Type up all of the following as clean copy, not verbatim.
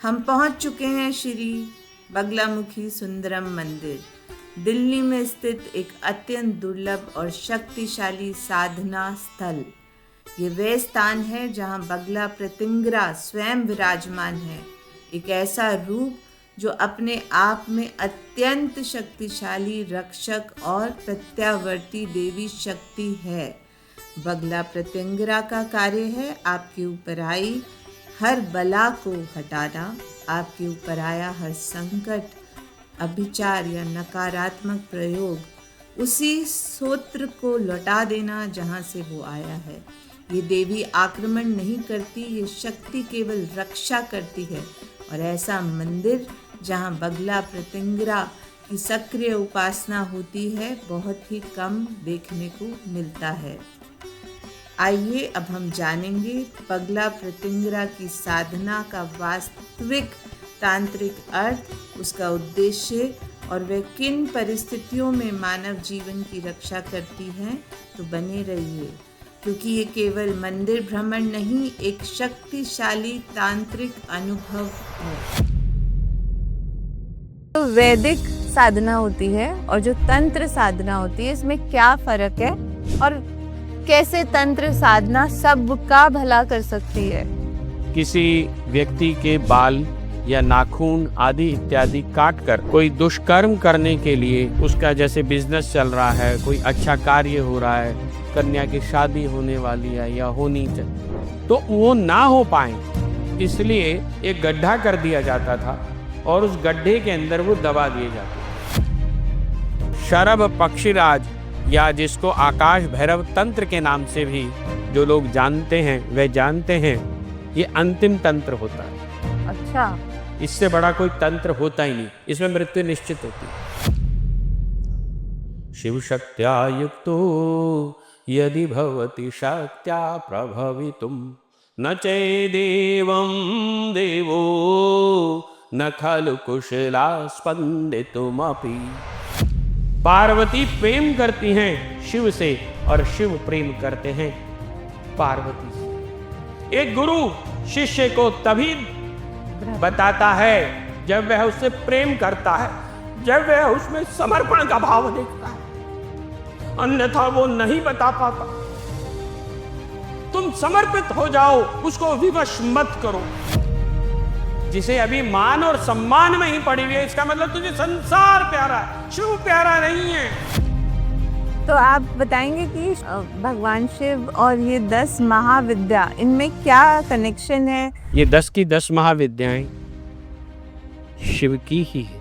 हम पहुंच चुके हैं श्री बगलामुखी सुंदरम मंदिर, दिल्ली में स्थित एक अत्यंत दुर्लभ और शक्तिशाली साधना स्थल। ये वह स्थान है जहां बगला प्रतिंगरा स्वयं विराजमान है, एक ऐसा रूप जो अपने आप में अत्यंत शक्तिशाली रक्षक और प्रत्यावर्ती देवी शक्ति है। बगला प्रतिंगरा का कार्य है आपके ऊपर आई हर बला को हटाना, आपके ऊपर आया हर संकट, अभिचार या नकारात्मक प्रयोग, उसी सूत्र को लौटा देना जहाँ से वो आया है। ये देवी आक्रमण नहीं करती, ये शक्ति केवल रक्षा करती है। और ऐसा मंदिर जहाँ बगला प्रतिंगरा की सक्रिय उपासना होती है बहुत ही कम देखने को मिलता है। आइए अब हम जानेंगे बगला प्रतिंगरा की साधना का वास्तविक तांत्रिक अर्थ, उसका उद्देश्य और वह किन परिस्थितियों में मानव जीवन की रक्षा करती हैं। तो बने रहिए, क्योंकि ये केवल मंदिर भ्रमण नहीं, एक शक्तिशाली तांत्रिक अनुभव है। तो वैदिक साधना होती है और जो तंत्र साधना होती है, इसमें क्या फर्क है और कैसे तंत्र साधना सबका भला कर सकती है? किसी व्यक्ति के बाल या नाखून आदि इत्यादि काट कर कोई दुष्कर्म करने के लिए, उसका जैसे बिजनेस चल रहा है, कोई अच्छा कार्य हो रहा है, कन्या की शादी होने वाली है या होनी चाहिए, तो वो ना हो पाए इसलिए एक गड्ढा कर दिया जाता था और उस गड्ढे के अंदर वो दबा दिए जाते। शरभ पक्षीराज या जिसको आकाश भैरव तंत्र के नाम से भी जो लोग जानते हैं वह जानते हैं, ये अंतिम तंत्र होता है। अच्छा, इससे बड़ा कोई तंत्र होता ही नहीं, इसमें मृत्यु निश्चित होती है। शिव शक्त्या युक्तो यदि भवति शक्त्या प्रभवितुम न चैदेवं देवो न खलु कुशला स्पंदितुमपि। पार्वती प्रेम करती हैं शिव से और शिव प्रेम करते हैं पार्वती से। एक गुरु शिष्य को तभी बताता है जब वह उससे प्रेम करता है, जब वह उसमें समर्पण का भाव देखता है, अन्यथा वो नहीं बता पाता। तुम समर्पित हो जाओ, उसको विवश मत करो। जिसे अभी मान और सम्मान में ही पड़ी हुई है, इसका मतलब तुझे संसार प्यारा है, शिव प्यारा नहीं है। तो आप बताएंगे कि भगवान शिव और ये 10 महाविद्या, इनमें क्या कनेक्शन है? ये 10 की 10 महाविद्याएं शिव की ही है,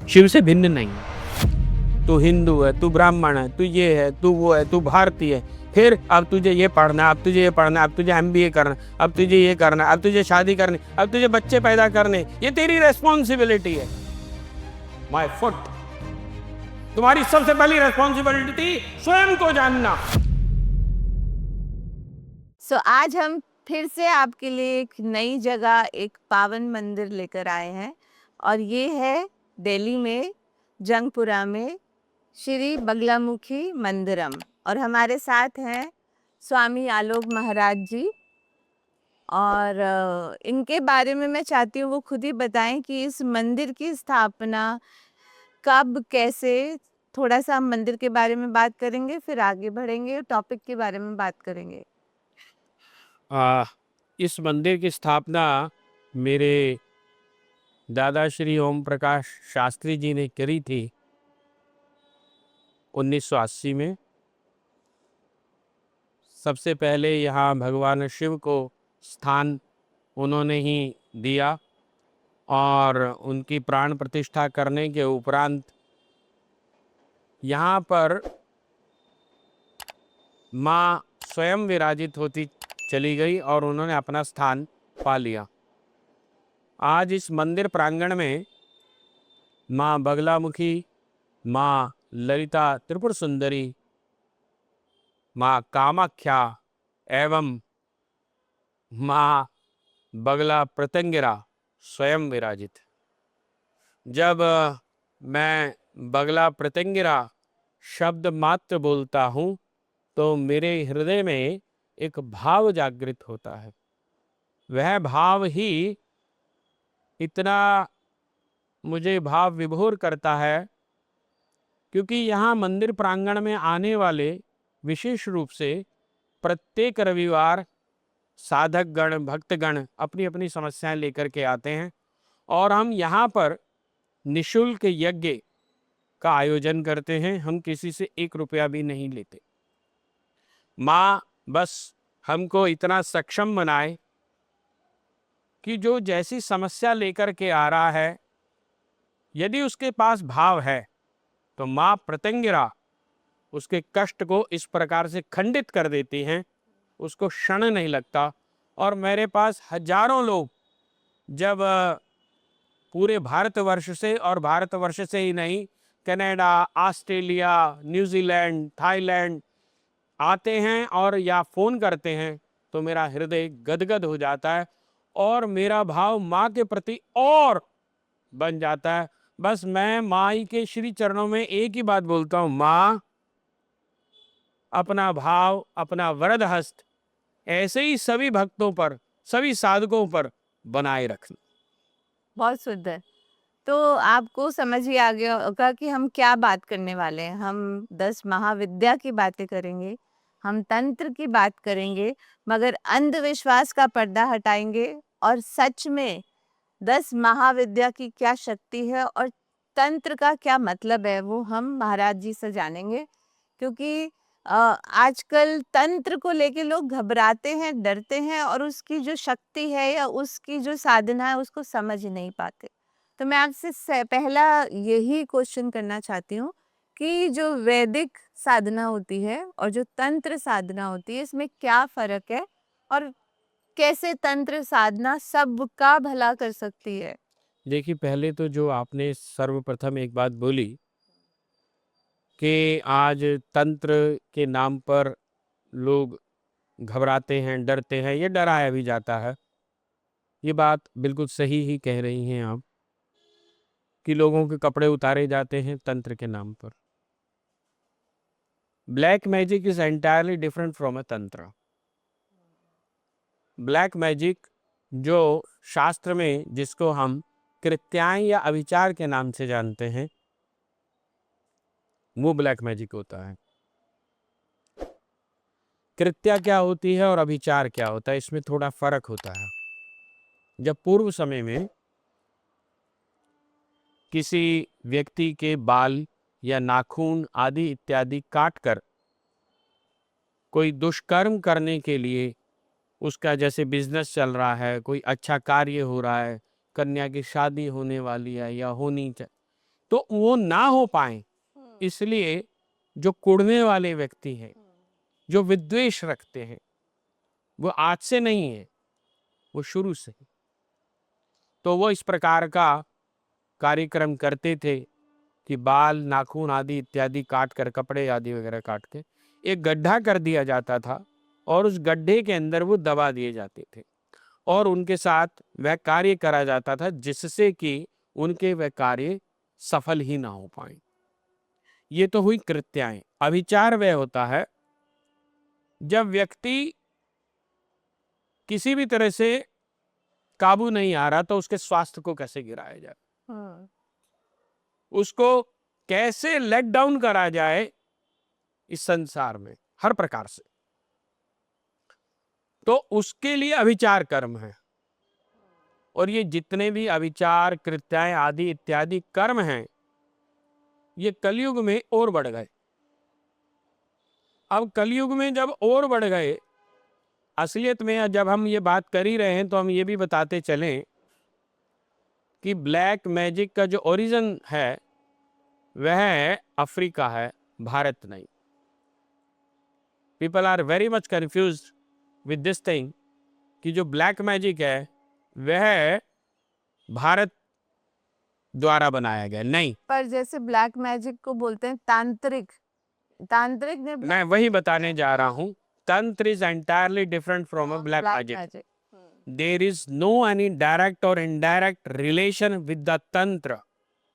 शिव से भिन्न नहीं। तू हिंदू है, तू ब्राह्मण है, तू ये है, तू वो है, तू भारतीय है, फिर अब तुझे ये पढ़ना है, अब तुझे ये पढ़ना है, अब तुझे MBA करना, अब तुझे ये करना, अब तुझे शादी करनी, अब तुझे बच्चे पैदा करने, ये तेरी रेस्पॉन्सिबिलिटी है। माय फुट, तुम्हारी सबसे पहली रेस्पॉन्सिबिलिटी स्वयं को जानना। आज हम फिर से आपके लिए एक नई जगह, एक पावन मंदिर लेकर आए हैं और ये है दिल्ली में जंगपुरा में श्री बगलामुखी मंदिरम। और हमारे साथ हैं स्वामी आलोक महाराज जी, और इनके बारे में मैं चाहती हूँ वो खुद ही बताएं कि इस मंदिर की स्थापना कब, कैसे। थोड़ा सा हम मंदिर के बारे में बात करेंगे, फिर आगे बढ़ेंगे, टॉपिक के बारे में बात करेंगे। इस मंदिर की स्थापना मेरे दादा श्री ओम प्रकाश शास्त्री जी ने करी थी 1980 में। सबसे पहले यहाँ भगवान शिव को स्थान उन्होंने ही दिया और उनकी प्राण प्रतिष्ठा करने के उपरांत यहाँ पर माँ स्वयं विराजित होती चली गई और उन्होंने अपना स्थान पा लिया। आज इस मंदिर प्रांगण में माँ बगलामुखी, माँ ललिता त्रिपुर सुंदरी, माँ कामाख्या एवं माँ बगला प्रतिंगरा स्वयं विराजित। जब मैं बगला प्रतिंगरा शब्द मात्र बोलता हूँ तो मेरे हृदय में एक भाव जागृत होता है। वह भाव ही इतना मुझे भाव विभोर करता है, क्योंकि यहाँ मंदिर प्रांगण में आने वाले विशेष रूप से प्रत्येक रविवार साधक गण भक्तगण अपनी अपनी समस्याएं लेकर के आते हैं और हम यहाँ पर निशुल्क यज्ञ का आयोजन करते हैं। हम किसी से 1 रुपया भी नहीं लेते। माँ बस हमको इतना सक्षम बनाए कि जो जैसी समस्या लेकर के आ रहा है, यदि उसके पास भाव है तो माँ प्रत्यंगिरा उसके कष्ट को इस प्रकार से खंडित कर देती हैं, उसको क्षण नहीं लगता। और मेरे पास हजारों लोग जब पूरे भारतवर्ष से, और भारतवर्ष से ही नहीं, कनाडा, ऑस्ट्रेलिया, न्यूजीलैंड, थाईलैंड आते हैं और या फ़ोन करते हैं, तो मेरा हृदय गदगद हो जाता है और मेरा भाव माँ के प्रति और बन जाता है। बस मैं माँ के श्री चरणों में एक ही बात बोलता हूँ, माँ अपना भाव, अपना वरद हस्त ऐसे ही सभी भक्तों पर, सभी साधकों पर बनाए रखना। बहुत सुंदर। तो आपको समझ ही आ गया होगा कि हम क्या बात करने वाले हैं। हम 10 महाविद्या की बातें करेंगे, हम तंत्र की बात करेंगे, मगर अंधविश्वास का पर्दा हटाएंगे और सच में 10 महाविद्या की क्या शक्ति है और तंत्र का क्या मतलब है, वो हम महाराज जी से जानेंगे। क्योंकि आजकल तंत्र को लेके लोग घबराते हैं, डरते हैं और उसकी जो शक्ति है या उसकी जो साधना है उसको समझ ही नहीं पाते। तो मैं आपसे पहला यही क्वेश्चन करना चाहती हूँ कि जो वैदिक साधना होती है और जो तंत्र साधना होती है, इसमें क्या फर्क है और कैसे तंत्र साधना सबका भला कर सकती है? देखिए, पहले तो जो आपने सर्वप्रथम एक बात बोली कि आज तंत्र के नाम पर लोग घबराते हैं, डरते हैं, ये डराया भी जाता है। ये बात बिल्कुल सही ही कह रही हैं आप कि लोगों के कपड़े उतारे जाते हैं तंत्र के नाम पर। Black magic is entirely different from a tantra. Black magic जो शास्त्र में जिसको हम कृत्याएं या अभिचार के नाम से जानते हैं, वो ब्लैक मैजिक होता है। कृत्या क्या होती है और अभिचार क्या होता है, इसमें थोड़ा फर्क होता है। जब पूर्व समय में किसी व्यक्ति के बाल या नाखून आदि इत्यादि काटकर कोई दुष्कर्म करने के लिए, उसका जैसे बिजनेस चल रहा है, कोई अच्छा कार्य हो रहा है, कन्या की शादी होने वाली है या होनी चाहिए, तो वो ना हो पाए, इसलिए जो कुड़ने वाले व्यक्ति हैं, जो विद्वेष रखते हैं, वो आज से नहीं है, वो शुरू से, तो वो इस प्रकार का कार्यक्रम करते थे कि बाल, नाखून आदि इत्यादि काट कर, कपड़े आदि वगैरह काट के एक गड्ढा कर दिया जाता था और उस गड्ढे के अंदर वो दबा दिए जाते थे और उनके साथ वह कार्य करा जाता था जिससे कि उनके वह कार्य सफल ही ना हो पाए। ये तो हुई कृत्याएं। अभिचार वह होता है जब व्यक्ति किसी भी तरह से काबू नहीं आ रहा, तो उसके स्वास्थ्य को कैसे गिराया जाए, उसको कैसे लेट डाउन करा जाए इस संसार में हर प्रकार से, तो उसके लिए अभिचार कर्म है। और ये जितने भी अभिचार, कृत्याएं आदि इत्यादि कर्म हैं, ये कलयुग में और बढ़ गए। अब कलयुग में जब और बढ़ गए, असलियत में जब हम ये बात कर ही रहे हैं तो हम ये भी बताते चलें कि ब्लैक मैजिक का जो ओरिजिन है वह अफ्रीका है, भारत नहीं। People are very much confused with this thing कि जो ब्लैक मैजिक है वह भारत द्वारा बनाया गया नहीं। पर जैसे ब्लैक मैजिक को बोलते हैं तांत्रिक, तांत्रिक ने मैं वही बताने जा रहा हूँ। Tantra is entirely different from a black black magic. Magic. There is no any direct or indirect relation with the tantra.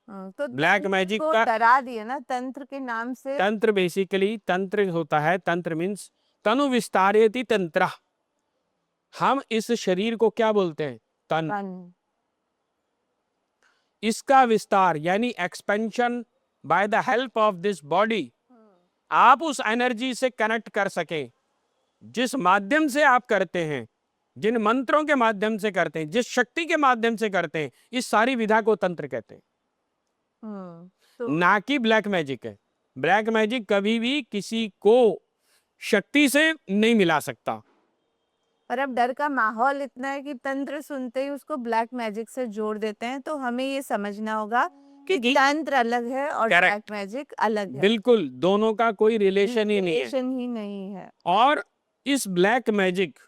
तो ब्लैक तंत्र मैजिक को का डरा दिया ना तंत्र के नाम से। तंत्र बेसिकली, तंत्र होता है, तंत्र मीन्स तनु विस्तारयति तंत्र। हम इस शरीर को क्या बोलते हैं? तन। तन। इसका विस्तार यानी expansion by the help of this body, आप उस एनर्जी से कनेक्ट कर सके, जिस माध्यम से आप करते हैं, जिन मंत्रों के माध्यम से करते हैं, जिस शक्ति के माध्यम से करते हैं, इस सारी विधा को तंत्र कहते हैं। तो ना कि ब्लैक मैजिक है। ब्लैक मैजिक कभी भी किसी को शक्ति से नहीं मिला सकता। पर अब डर का माहौल इतना है कि तंत्र सुनते ही उसको ब्लैक मैजिक से जोड़ देते हैं, तो हमें ये समझना होगा कि तंत्र अलग है और Correct. ब्लैक मैजिक अलग है। बिल्कुल, दोनों का कोई रिलेशन ही नहीं है। रिलेशन ही नहीं है। और इस ब्लैक मैजिक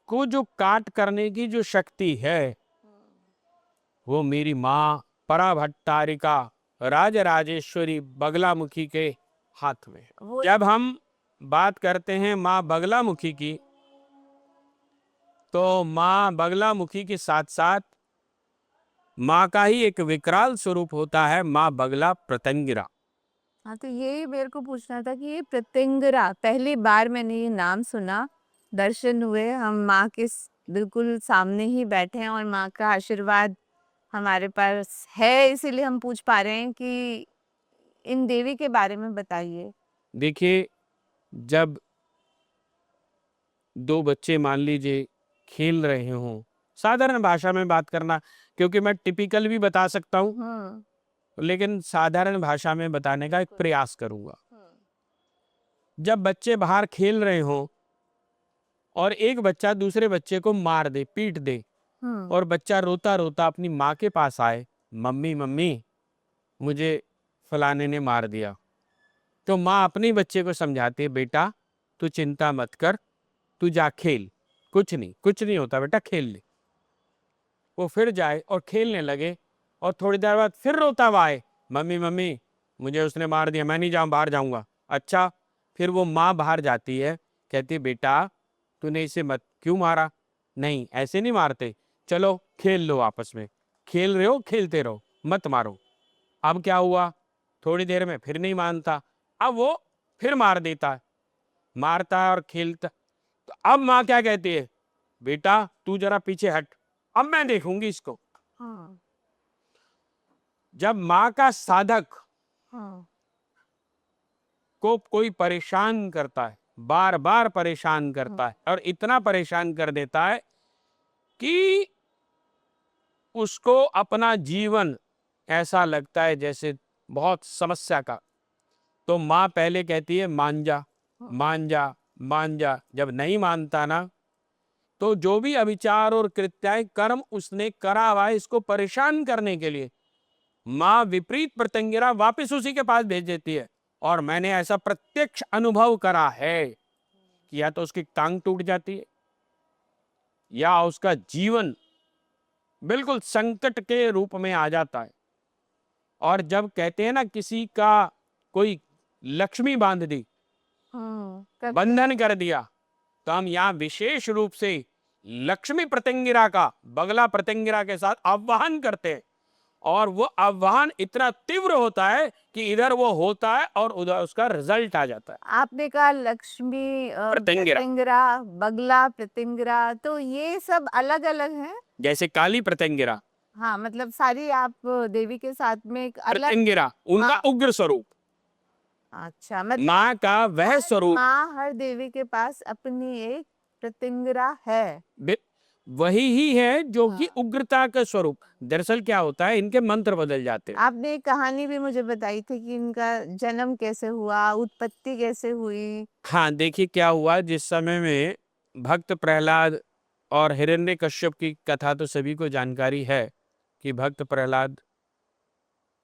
को जो काट करने की जो शक्ति है, वो मेरी माँ पराभट्टारिका राजराजेश्वरी बगलामुखी के हाथ में है। वो जब हम बात करते हैं माँ बगलामुखी की, तो माँ बगलामुखी के साथ साथ माँ का ही एक विकराल स्वरूप होता है, माँ बगला प्रत्यंगिरा। हाँ, तो यही मेरे को पूछना था कि ये प्रत्यंगिरा, पहली बार मैंने ये नाम सुना, दर्शन हुए, हम माँ के बिल्कुल सामने ही बैठे हैं और माँ का आशीर्वाद हमारे पास है, इसीलिए हम पूछ पा रहे हैं कि इन देवी के बारे में बताइए। देखिए, जब दो बच्चे मान लीजिए खेल रहे हों, साधारण भाषा में बात करना, क्योंकि मैं टिपिकल भी बता सकता हूँ, लेकिन साधारण भाषा में बताने का एक प्रयास करूंगा। जब बच्चे बाहर खेल रहे हों और एक बच्चा दूसरे बच्चे को मार दे, पीट दे, और बच्चा रोता रोता अपनी माँ के पास आए, मम्मी मम्मी मुझे फलाने ने मार दिया, तो माँ अपने बच्चे को समझाती है, बेटा तू चिंता मत कर, तू जा खेल, कुछ नहीं होता बेटा, खेल ले। वो फिर जाए और खेलने लगे, और थोड़ी देर बाद फिर रोता हुआ आए, मम्मी मम्मी मुझे उसने मार दिया, मैं नहीं जाऊँ, बाहर जाऊंगा। अच्छा, फिर वो माँ बाहर जाती है, कहती है बेटा तूने इसे मत क्यों मारा? नहीं ऐसे नहीं मारते, चलो खेल लो, आपस में खेल रहे हो खेलते रहो, मत मारो। अब क्या हुआ, थोड़ी देर में फिर नहीं मानता, अब वो फिर मार देता है, मारता है और खेलता। तो अब माँ क्या कहती है, बेटा तू जरा पीछे हट, अब मैं देखूंगी इसको। जब माँ का साधक को कोई परेशान करता है, बार बार परेशान करता है, और इतना परेशान कर देता है कि उसको अपना जीवन ऐसा लगता है जैसे बहुत समस्या का, तो माँ पहले कहती है मान जा मान जा मान जा। जब नहीं मानता ना, तो जो भी अविचार और कृत्याय कर्म उसने करा हुआ है इसको परेशान करने के लिए, माँ विपरीत प्रत्यंगिरा वापस उसी के पास भेज देती है। और मैंने ऐसा प्रत्यक्ष अनुभव करा है कि या तो उसकी टांग टूट जाती है, या उसका जीवन बिल्कुल संकट के रूप में आ जाता है। और जब कहते हैं ना किसी का कोई लक्ष्मी बांध दी, बंधन कर दिया, तो हम यहाँ विशेष रूप से लक्ष्मी प्रत्यंगिरा का बगला प्रत्यंगिरा के साथ आह्वान करते हैं, और वो आह्वान इतना तीव्र होता है कि इधर वो होता है और उधर उसका रिजल्ट आ जाता है। आपने कहा लक्ष्मी प्रत्यंगिरा। प्रत्यंगिरा, बगला प्रत्यंगिरा, तो ये सब अलग अलग हैं? जैसे काली प्रत्यंगिरा, हाँ, मतलब सारी आप देवी के साथ में एक अलग। प्रत्यंगिरा उनका उग्र स्वरूप, अच्छा, मतलब माँ का वह स्वरूप, माँ हर देवी के पास अपनी एक प्रत्यंगिरा है। वही ही है जो कि उग्रता का स्वरूप। दरअसल क्या होता है, इनके मंत्र बदल जाते हैं। आपने एक कहानी भी मुझे बताई थी कि इनका जन्म कैसे हुआ, उत्पत्ति कैसे हुई। हाँ, देखिए क्या हुआ, जिस समय में भक्त प्रहलाद और हिरण्यकश्यप की कथा तो सभी को जानकारी है कि भक्त प्रहलाद,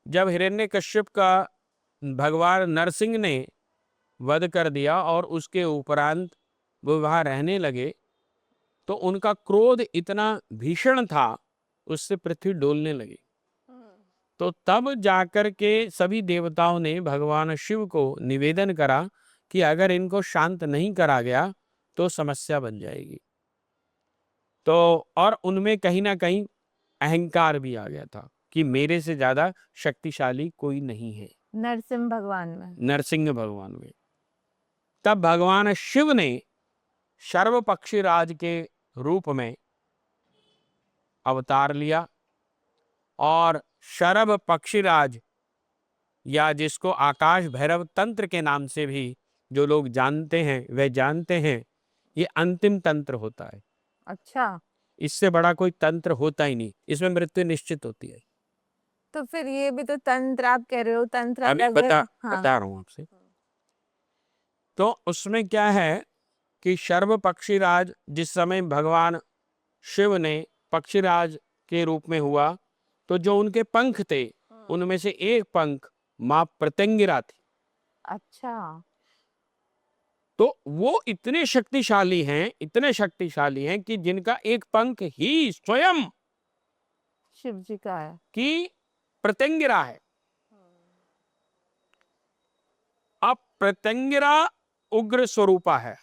जब हिरण्यकश्यप का भगवान नरसिंह ने वध कर दिया और उसके उपरांत वो वहां रहने लगे, तो उनका क्रोध इतना भीषण था, उससे पृथ्वी डोलने लगी। तो तब जाकर के सभी देवताओं ने भगवान शिव को निवेदन करा कि अगर इनको शांत नहीं करा गया तो समस्या बन जाएगी। तो और उनमें कहीं ना कहीं अहंकार भी आ गया था कि मेरे से ज्यादा शक्तिशाली कोई नहीं है, नरसिंह भगवान में। नरसिंह भगवान में। तब भगवान शिव ने शर्व पक्षीराज के रूप में अवतार लिया और शरभ पक्षीराज या जिसको आकाश भैरव तंत्र के नाम से भी जो लोग जानते हैं वे जानते हैं, ये अंतिम तंत्र होता है। अच्छा, इससे बड़ा कोई तंत्र होता ही नहीं, इसमें मृत्यु निश्चित होती है। तो फिर ये भी तो तंत्र आप कह रहे हो, तंत्र अभी अलग है। हाँ, बता रहा हूं आपसे। तो उसमें क्या है कि शर्व पक्षीराज जिस समय भगवान शिव ने पक्षीराज के रूप में हुआ, तो जो उनके पंख थे उनमें से एक पंख मां प्रत्यंगिरा थी। अच्छा, तो वो इतने शक्तिशाली हैं कि जिनका एक पंख ही स्वयं शिव जी का है। की प्रत्यंगिरा है। अब प्रत्यंगिरा उग्र स्वरूपा है,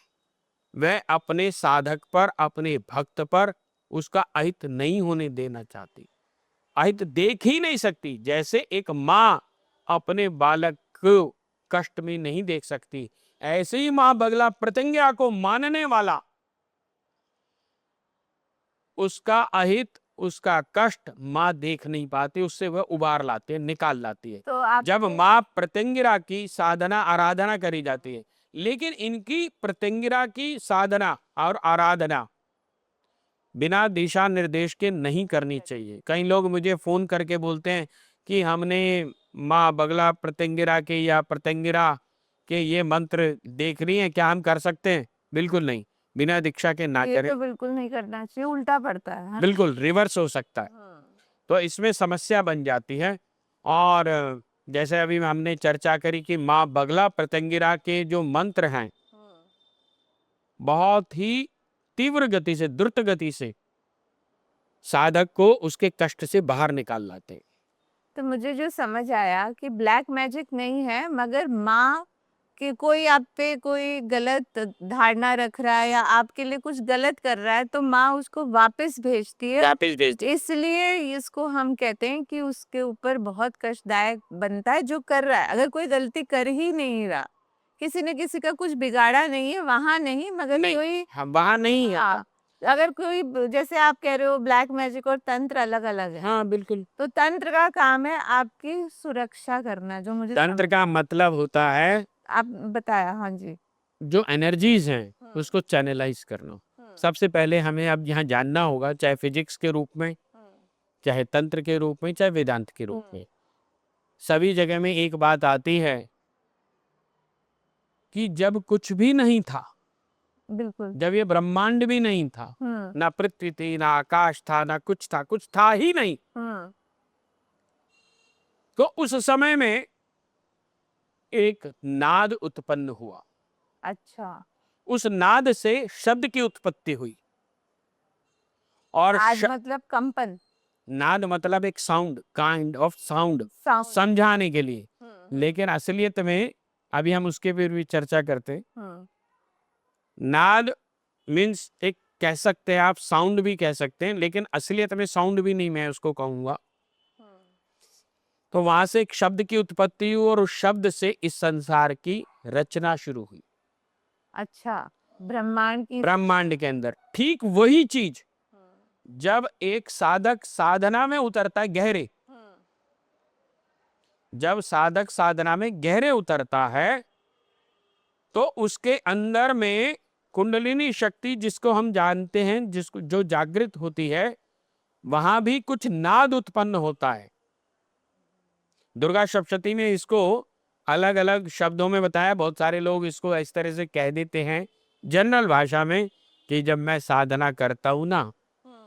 वह अपने साधक पर, अपने भक्त पर उसका अहित नहीं होने देना चाहती, अहित देख ही नहीं सकती। जैसे एक माँ अपने बालक को कष्ट में नहीं देख सकती, ऐसे ही मां बगला प्रत्यंगिरा को मानने वाला उसका अहित, उसका कष्ट मां देख नहीं पाती, उससे वह उबार लाती है, निकाल लाती है। तो आप जब मां प्रत्यंगिरा की साधना आराधना करी जाती है, लेकिन इनकी प्रत्यंगिरा की साधना और आराधना बिना दिशा निर्देश के नहीं करनी चाहिए। कई लोग मुझे फोन करके बोलते हैं कि हमने माँ बगला प्रत्यंगिरा के या प्रत्यंगिरा के ये मंत्र देख रही हैं, क्या हम कर सकते हैं? बिल्कुल नहीं, बिना दीक्षा के ना ये करें। तो बिल्कुल नहीं करना चाहिए, उल्टा पड़ता है। बिल्कुल रिवर्स हो सकता है, तो इसमें समस्या बन जाती है। और जैसे अभी हमने चर्चा करी कि माँ बगला प्रत्यंगिरा के जो मंत्र हैं बहुत ही तीव्र गति से, द्रुत गति से साधक को उसके कष्ट से बाहर निकाल लाते हैं। तो मुझे जो समझ आया कि ब्लैक मैजिक नहीं है, मगर माँ कि कोई आप पे कोई गलत धारणा रख रहा है या आपके लिए कुछ गलत कर रहा है, तो माँ उसको वापस भेजती है। वापिस भेज दी। इसलिए इसको हम कहते हैं कि उसके ऊपर बहुत कष्टदायक बनता है जो कर रहा है। अगर कोई गलती कर ही नहीं रहा, किसी ने किसी का कुछ बिगाड़ा नहीं है, वहां नहीं, मगर नहीं, कोई हम वहां नहीं है। हाँ, अगर कोई जैसे आप कह रहे हो ब्लैक मैजिक और तंत्र अलग अलग है, हाँ बिल्कुल। तो तंत्र का काम है आपकी सुरक्षा करना, जो मुझे तंत्र का मतलब होता है आप बताया। हाँ जी। जो एनर्जीज हैं उसको चैनलाइज करना। सबसे पहले हमें अब यहाँ जानना होगा, चाहे फिजिक्स के रूप में, चाहे तंत्र के रूप में, चाहे वेदांत के रूप में, सभी जगह में एक बात आती है कि जब कुछ भी नहीं था, बिल्कुल। जब ये ब्रह्मांड भी नहीं था, ना पृथ्वी थी, ना आकाश था, ना कुछ था, कुछ था ही नहीं, तो उस समय में एक नाद उत्पन्न हुआ। अच्छा, उस नाद से शब्द की उत्पत्ति हुई। और आज मतलब कंपन, नाद मतलब एक sound, kind of sound, sound. समझाने के लिए। लेकिन असलियत में अभी हम उसके फिर भी चर्चा करते हैं। नाद मीन्स एक कह सकते हैं आप, साउंड भी कह सकते हैं, लेकिन असलियत में साउंड भी नहीं मैं उसको कहूंगा। तो वहां से एक शब्द की उत्पत्ति हुई और उस शब्द से इस संसार की रचना शुरू हुई। अच्छा, ब्रह्मांड के अंदर ठीक वही चीज जब एक साधक साधना में उतरता है गहरे, जब साधक साधना में गहरे उतरता है, तो उसके अंदर में कुंडलिनी शक्ति जिसको हम जानते हैं, जिसको जो जागृत होती है, वहां भी कुछ नाद उत्पन्न होता है। दुर्गा सप्तशती में इसको अलग अलग शब्दों में बताया। बहुत सारे लोग इसको इस तरह से कह देते हैं जनरल भाषा में कि जब मैं साधना करता हूं ना,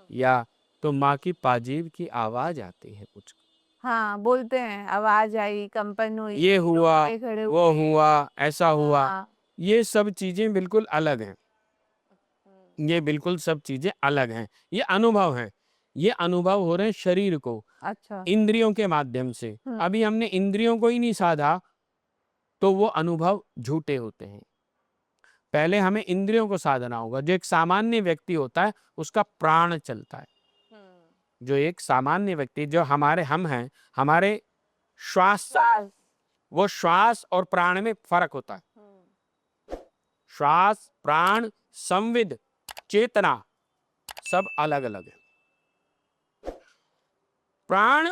या तो माँ की पाजीब की आवाज आती है कुछ, हाँ बोलते हैं, आवाज आई, कंपन हुई, ये हुआ, खड़े वो हुआ, ऐसा हुआ। हाँ। ये सब चीजें बिल्कुल अलग हैं, ये बिल्कुल सब चीजें अलग हैं। ये अनुभव हैं, ये अनुभव हो रहे हैं शरीर को, अच्छा, इंद्रियों के माध्यम से। अभी हमने इंद्रियों को ही नहीं साधा तो वो अनुभव झूठे होते हैं। पहले हमें इंद्रियों को साधना होगा। जो एक सामान्य व्यक्ति होता है उसका प्राण चलता है। जो एक सामान्य व्यक्ति, जो हमारे हम हैं, हमारे श्वास, वो श्वास और प्राण में फर्क होता है। श्वास, प्राण, संविद, चेतना सब अलग अलग है। प्राण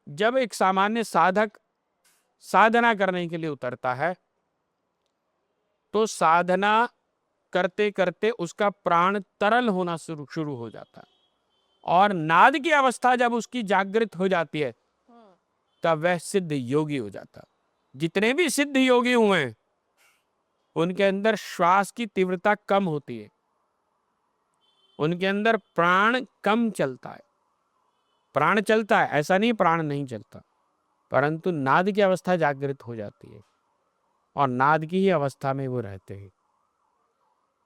जब एक सामान्य साधक साधना करने के लिए उतरता है तो साधना करते करते उसका प्राण तरल होना शुरू हो जाता है, और नाद की अवस्था जब उसकी जागृत हो जाती है तब वह सिद्ध योगी हो जाता है। जितने भी सिद्ध योगी हुए हैं उनके अंदर श्वास की तीव्रता कम होती है, उनके अंदर प्राण कम चलता है। प्राण चलता है, ऐसा नहीं प्राण नहीं चलता, परंतु नाद की अवस्था जागृत हो जाती है और नाद की ही अवस्था में वो रहते हैं।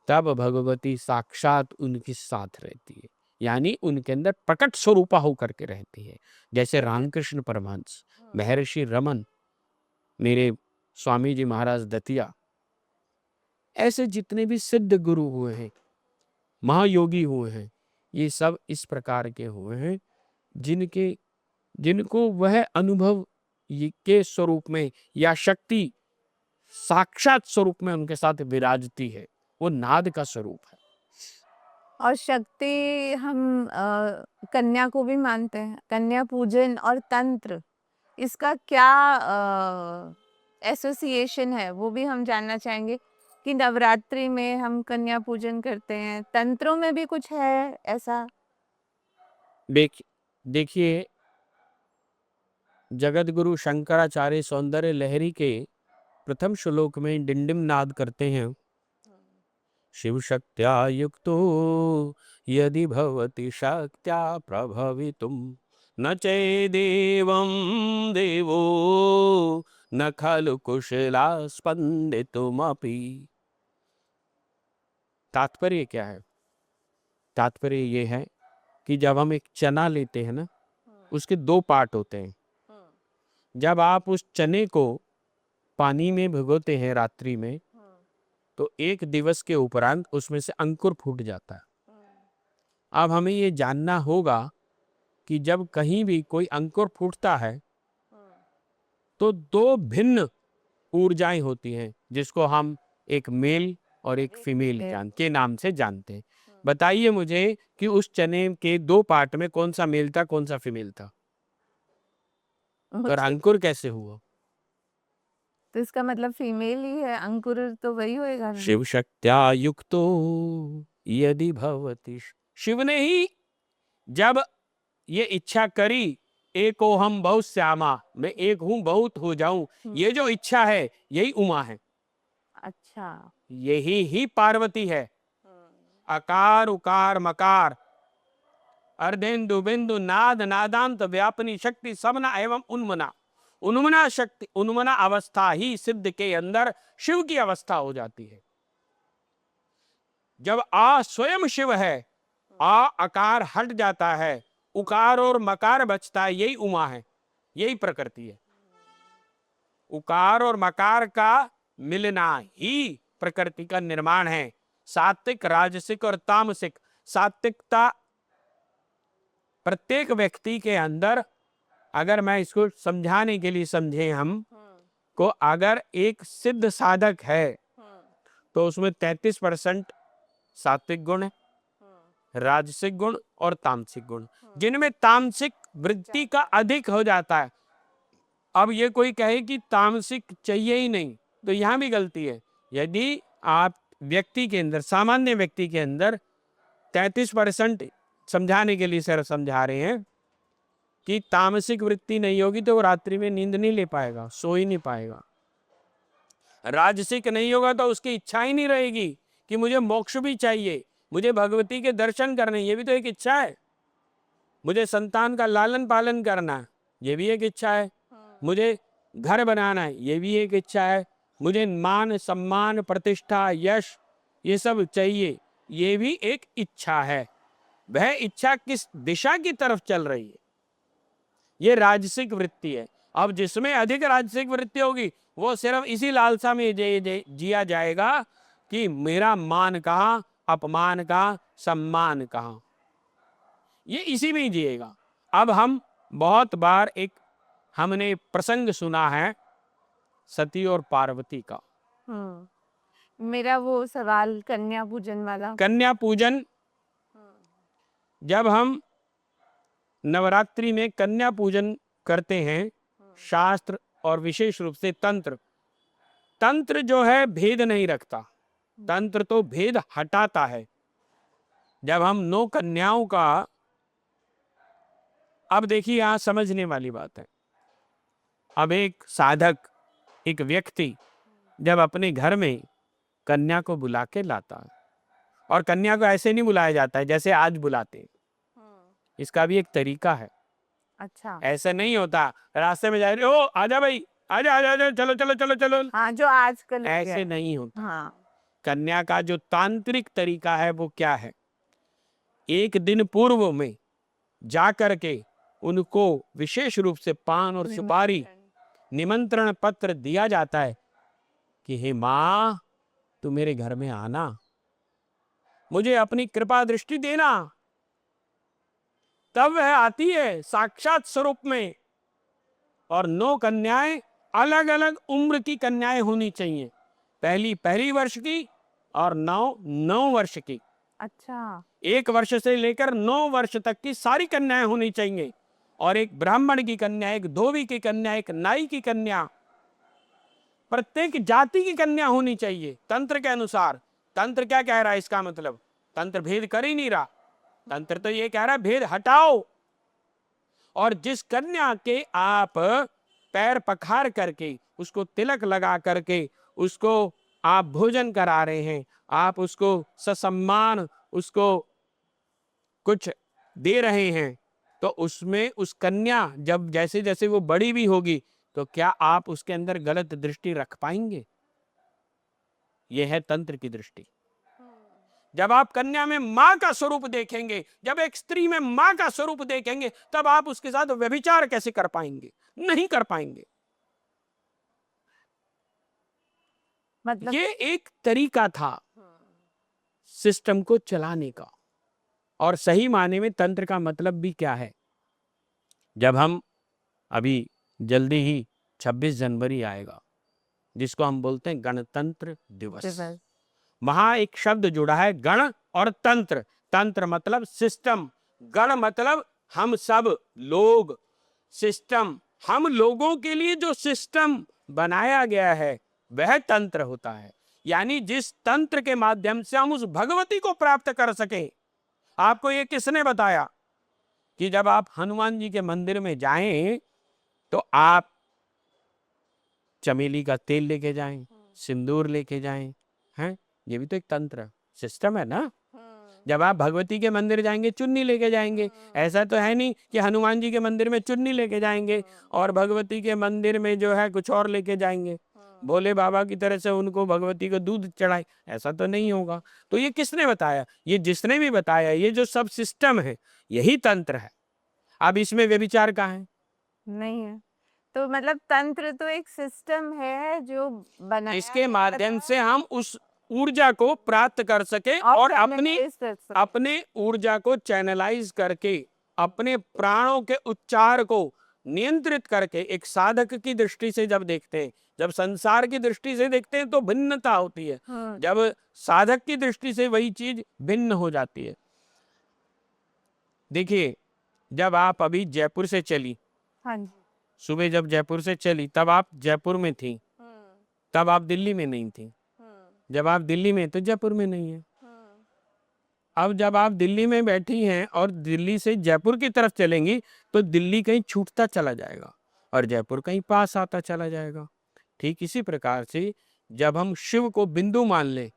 तब भगवती साक्षात उनके साथ रहती है, यानी उनके अंदर प्रकट स्वरूपा होकर के रहती है। जैसे रामकृष्ण परमहंस, महर्षि रमन, मेरे स्वामी जी महाराज दतिया, ऐसे जितने भी सिद्ध गुरु हुए हैं, महायोगी हुए हैं, ये सब इस प्रकार के हुए हैं जिनको वह अनुभव के स्वरूप में या शक्ति साक्षात स्वरूप में उनके साथ विराजती है। वो नाद का स्वरूप है। और शक्ति हम कन्या को भी मानते हैं। कन्या पूजन और तंत्र, इसका क्या एसोसिएशन है वो भी हम जानना चाहेंगे कि नवरात्रि में हम कन्या पूजन करते हैं, तंत्रों में भी कुछ है ऐसा? देखिए, जगत गुरु शंकराचार्य सौंदर्य लहरी के प्रथम श्लोक में डिंडिम नाद करते हैं, शिव शक्त्या युक्तो यदि भवति शक्त्या प्रभवितुम न चेदेवं देवो न खलु कुशला स्पंदितुमपि। तात्पर्य क्या है? तात्पर्य ये है कि जब हम एक चना लेते हैं ना, उसके दो पार्ट होते हैं। जब आप उस चने को पानी में भिगोते हैं रात्रि में, तो एक दिवस के उपरांत उसमें से अंकुर फूट जाता है। अब हमें ये जानना होगा कि जब कहीं भी कोई अंकुर फूटता है तो दो भिन्न ऊर्जाएं होती हैं, जिसको हम एक मेल और एक फीमेल के नाम से जानते हैं। बताइए मुझे कि उस चने के दो पार्ट में कौन सा मेल था, कौन सा फीमेल था, और अंकुर कैसे हुआ? तो इसका मतलब फीमेल ही है, अंकुर तो वही होएगा ना? शिव शक्त्या युक्तो यदि भवति, शिव ने ही जब ये इच्छा करी, एको हम बहुत श्यामा, मैं एक हूं बहुत हो जाऊं, ये जो इच्छा है यही उमा है। अच्छा, यही ही पार्वती है। अकार उकार मकार अर्धेन्दु बिंदु नाद नादांत व्यापनी शक्ति सबना एवं उन्मना। उन्मना शक्ति, उन्मना अवस्था ही सिद्ध के अंदर शिव की अवस्था हो जाती है। जब आ स्वयं शिव है, आ अकार हट जाता है, उकार और मकार बचता है, यही उमा है, यही प्रकृति है। उकार और मकार का मिलना ही प्रकृति का निर्माण है। सात्विक, राजसिक और तामसिक। सात्विकता प्रत्येक व्यक्ति के अंदर, अगर मैं इसको समझाने के लिए समझे हम को, अगर एक सिद्ध साधक है तो उसमें 33% सात्विक गुण है, राजसिक गुण और तामसिक गुण, जिनमें तामसिक वृत्ति का अधिक हो जाता है। अब ये कोई कहे कि तामसिक चाहिए ही नहीं, तो यहां भी गलती है। यदि आप व्यक्ति के अंदर, सामान्य व्यक्ति के अंदर 33%, समझाने के लिए सर समझा रहे हैं कि तामसिक वृत्ति नहीं होगी तो वो रात्रि में नींद नहीं ले पाएगा, सो ही नहीं पाएगा। राजसिक नहीं होगा तो उसकी इच्छा ही नहीं रहेगी कि मुझे मोक्ष भी चाहिए, मुझे भगवती के दर्शन करने, ये भी तो एक इच्छा है। मुझे संतान का लालन पालन करना, ये भी एक इच्छा है। मुझे घर बनाना है, ये भी एक इच्छा है। मुझे मान सम्मान प्रतिष्ठा यश ये सब चाहिए, ये भी एक इच्छा है। वह इच्छा किस दिशा की तरफ चल रही है, ये राजसिक वृत्ति है। अब जिसमें अधिक राजसिक वृत्ति होगी वो सिर्फ इसी लालसा में जिया जाएगा कि मेरा मान कहाँ, अपमान कहाँ, सम्मान कहाँ, ये इसी में ही जिएगा। अब हम बहुत बार एक हमने प्रसंग सुना है सती और पार्वती का। मेरा वो सवाल कन्या पूजन वाला। कन्या पूजन, जब हम नवरात्रि में कन्या पूजन करते हैं, शास्त्र और विशेष रूप से तंत्र, तंत्र जो है भेद नहीं रखता, तंत्र तो भेद हटाता है। जब हम 9 कन्याओं का, अब देखिए यहां समझने वाली बात है, अब एक साधक, एक व्यक्ति जब अपने घर में कन्या को बुला के लाता है, और कन्या को ऐसे नहीं बुलाया जाता है जैसे आज बुलाते हैं, इसका भी एक तरीका है। अच्छा। ऐसा नहीं होता रास्ते में जा रहे हो, आजा भाई, आजा आजा आजा, चलो चलो चलो चलो, हाँ, जो आजकल ऐसे नहीं होता। हाँ। कन्या का जो तांत्रिक तरीका है वो क्या है, एक दिन पूर्व में जा करके उनको विशेष रूप से पान और सुपारी, निमंत्रण पत्र दिया जाता है कि हे माँ, तू मेरे घर में आना, मुझे अपनी कृपा दृष्टि देना। तब वह आती है साक्षात स्वरूप में। और 9 कन्याएं अलग अलग उम्र की कन्याएं होनी चाहिए, पहली वर्ष की और 9 वर्ष की। अच्छा। 1 वर्ष से लेकर 9 वर्ष तक की सारी कन्याएं होनी चाहिए, और एक ब्राह्मण की कन्या, एक धोबी की कन्या, एक नाई की कन्या, प्रत्येक जाति की कन्या होनी चाहिए तंत्र के अनुसार। तंत्र क्या कह रहा है, इसका मतलब तंत्र भेद कर ही नहीं रहा, तंत्र तो ये कह रहा है भेद हटाओ। और जिस कन्या के आप पैर पखार करके, उसको तिलक लगा करके, उसको आप भोजन करा रहे हैं, आप उसको ससम्मान उसको कुछ दे रहे हैं, तो उसमें उस कन्या जब जैसे जैसे वो बड़ी भी होगी, तो क्या आप उसके अंदर गलत दृष्टि रख पाएंगे? यह है तंत्र की दृष्टि। जब आप कन्या में मां का स्वरूप देखेंगे, जब एक स्त्री में मां का स्वरूप देखेंगे, तब आप उसके साथ व्यभिचार कैसे कर पाएंगे? नहीं कर पाएंगे। मतलब ये एक तरीका था सिस्टम को चलाने का। और सही माने में तंत्र का मतलब भी क्या है, जब हम अभी जल्दी ही 26 जनवरी आएगा, जिसको हम बोलते हैं गणतंत्र दिवस, वहां एक शब्द जुड़ा है गण और तंत्र। तंत्र मतलब सिस्टम, गण मतलब हम सब लोग, सिस्टम, हम लोगों के लिए जो सिस्टम बनाया गया है वह तंत्र होता है। यानी जिस तंत्र के माध्यम से हम उस भगवती को प्राप्त कर सके। आपको ये किसने बताया कि जब आप हनुमान जी के मंदिर में जाएं तो आप चमेली का तेल लेके जाएं, सिंदूर लेके जाएं, हैं? ये भी तो एक तंत्र सिस्टम है ना। जब आप भगवती के मंदिर जाएंगे चुन्नी लेके जाएंगे, ऐसा तो है नहीं कि हनुमान जी के मंदिर में चुन्नी लेके जाएंगे और भगवती के मंदिर में जो है कुछ और लेके जाएंगे, भोले बाबा की तरह से उनको भगवती को दूध चढ़ाए, ऐसा तो नहीं होगा। तो ये किसने बताया? ये जिसने भी बताया, ये जो सब सिस्टम है यही तंत्र है। अब इसमें व्यभिचार कहाँ है? नहीं है। तो मतलब तंत्र तो एक सिस्टम है जो बनाया इसके माध्यम से हम उस ऊर्जा को प्राप्त कर सके और अपने ऊर्जा को चैनलाइज करके, अपने प्राणों के उच्चार को नियंत्रित करके, एक साधक की दृष्टि से जब देखते हैं, जब संसार की दृष्टि से देखते हैं तो भिन्नता होती है, जब साधक की दृष्टि से वही चीज भिन्न हो जाती है। देखिए, जब आप अभी जयपुर से चली, हाँ जी, सुबह जब जयपुर से चली तब आप जयपुर में थी, तब आप दिल्ली में नहीं थी। जब आप दिल्ली में तो जयपुर में नहीं है। अब जब आप दिल्ली में बैठी हैं और दिल्ली से जयपुर की तरफ चलेंगी तो दिल्ली कहीं छूटता चला जाएगा और जयपुर कहीं पास आता चला जाएगा। ठीक इसी प्रकार से जब हम शिव को बिंदु मान लें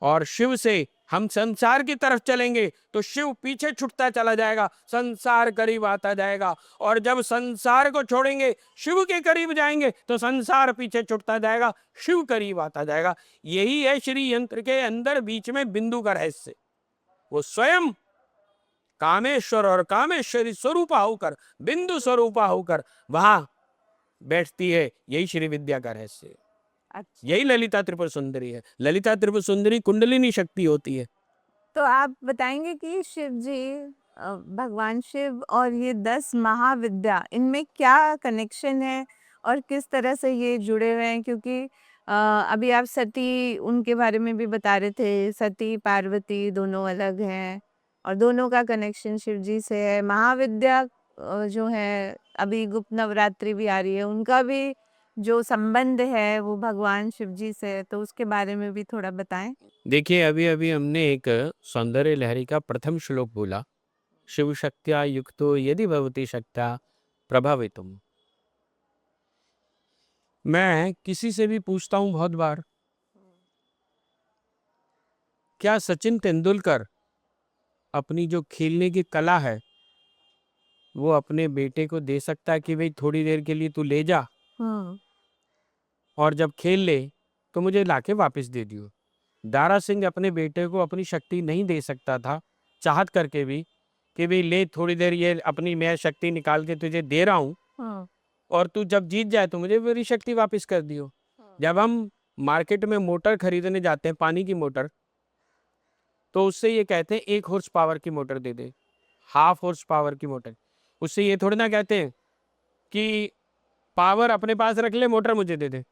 और शिव से हम संसार की तरफ चलेंगे तो शिव पीछे छूटता चला जाएगा, संसार करीब आता जाएगा। और जब संसार को छोड़ेंगे, शिव के करीब जाएंगे तो संसार पीछे छूटता जाएगा, शिव करीब आता जाएगा। यही है श्री यंत्र के अंदर बीच में बिंदु का रहस्य। वो स्वयं कामेश्वर और कामेश्वरी स्वरूपा होकर, बिंदु स्वरूपा होकर वहां बैठती है। यही श्री विद्या का रहस्य है। अच्छा। यही ललिता त्रिपुर सुंदरी है। ललिता त्रिपुर सुंदरी कुंडलिनी शक्ति होती है। तो आप बताएंगे कि शिव जी, भगवान शिव और ये 10 महाविद्या, इनमें क्या कनेक्शन है और किस तरह से ये जुड़े हुए हैं, क्योंकि अभी आप सती उनके बारे में भी बता रहे थे, सती पार्वती दोनों अलग हैं और दोनों का कनेक्शन शिव जी से है। महाविद्या जो है, अभी गुप्त नवरात्रि भी आ रही है, उनका भी जो संबंध है वो भगवान शिव जी से है, तो उसके बारे में भी थोड़ा बताएं। देखिए, अभी अभी हमने एक सौंदर्य लहरी का प्रथम श्लोक बोला, शिव शक्त्या युक्तो यदि भवति शक्त्या प्रभावितुम। मैं किसी से भी पूछता हूं बहुत बार, क्या सचिन तेंदुलकर अपनी जो खेलने की कला है वो अपने बेटे को दे सकता है कि भाई थोड़ी देर के लिए तू ले जा और जब खेल ले तो मुझे लाके वापस दे दियो। दारा सिंह अपने बेटे को अपनी शक्ति नहीं दे सकता था, चाहत करके भी, कि भाई ले थोड़ी देर, ये अपनी मैं शक्ति निकाल के तुझे दे रहा हूँ और तू जब जीत जाए तो मुझे मेरी शक्ति वापस कर दियो। जब हम मार्केट में मोटर खरीदने जाते हैं, पानी की मोटर, तो उससे ये कहते हैं 1 हॉर्स पावर की मोटर दे दे, 1/2 हॉर्स पावर की मोटर। उससे ये थोड़ी ना कहते हैं कि पावर अपने पास रख ले, मोटर मुझे दे दे।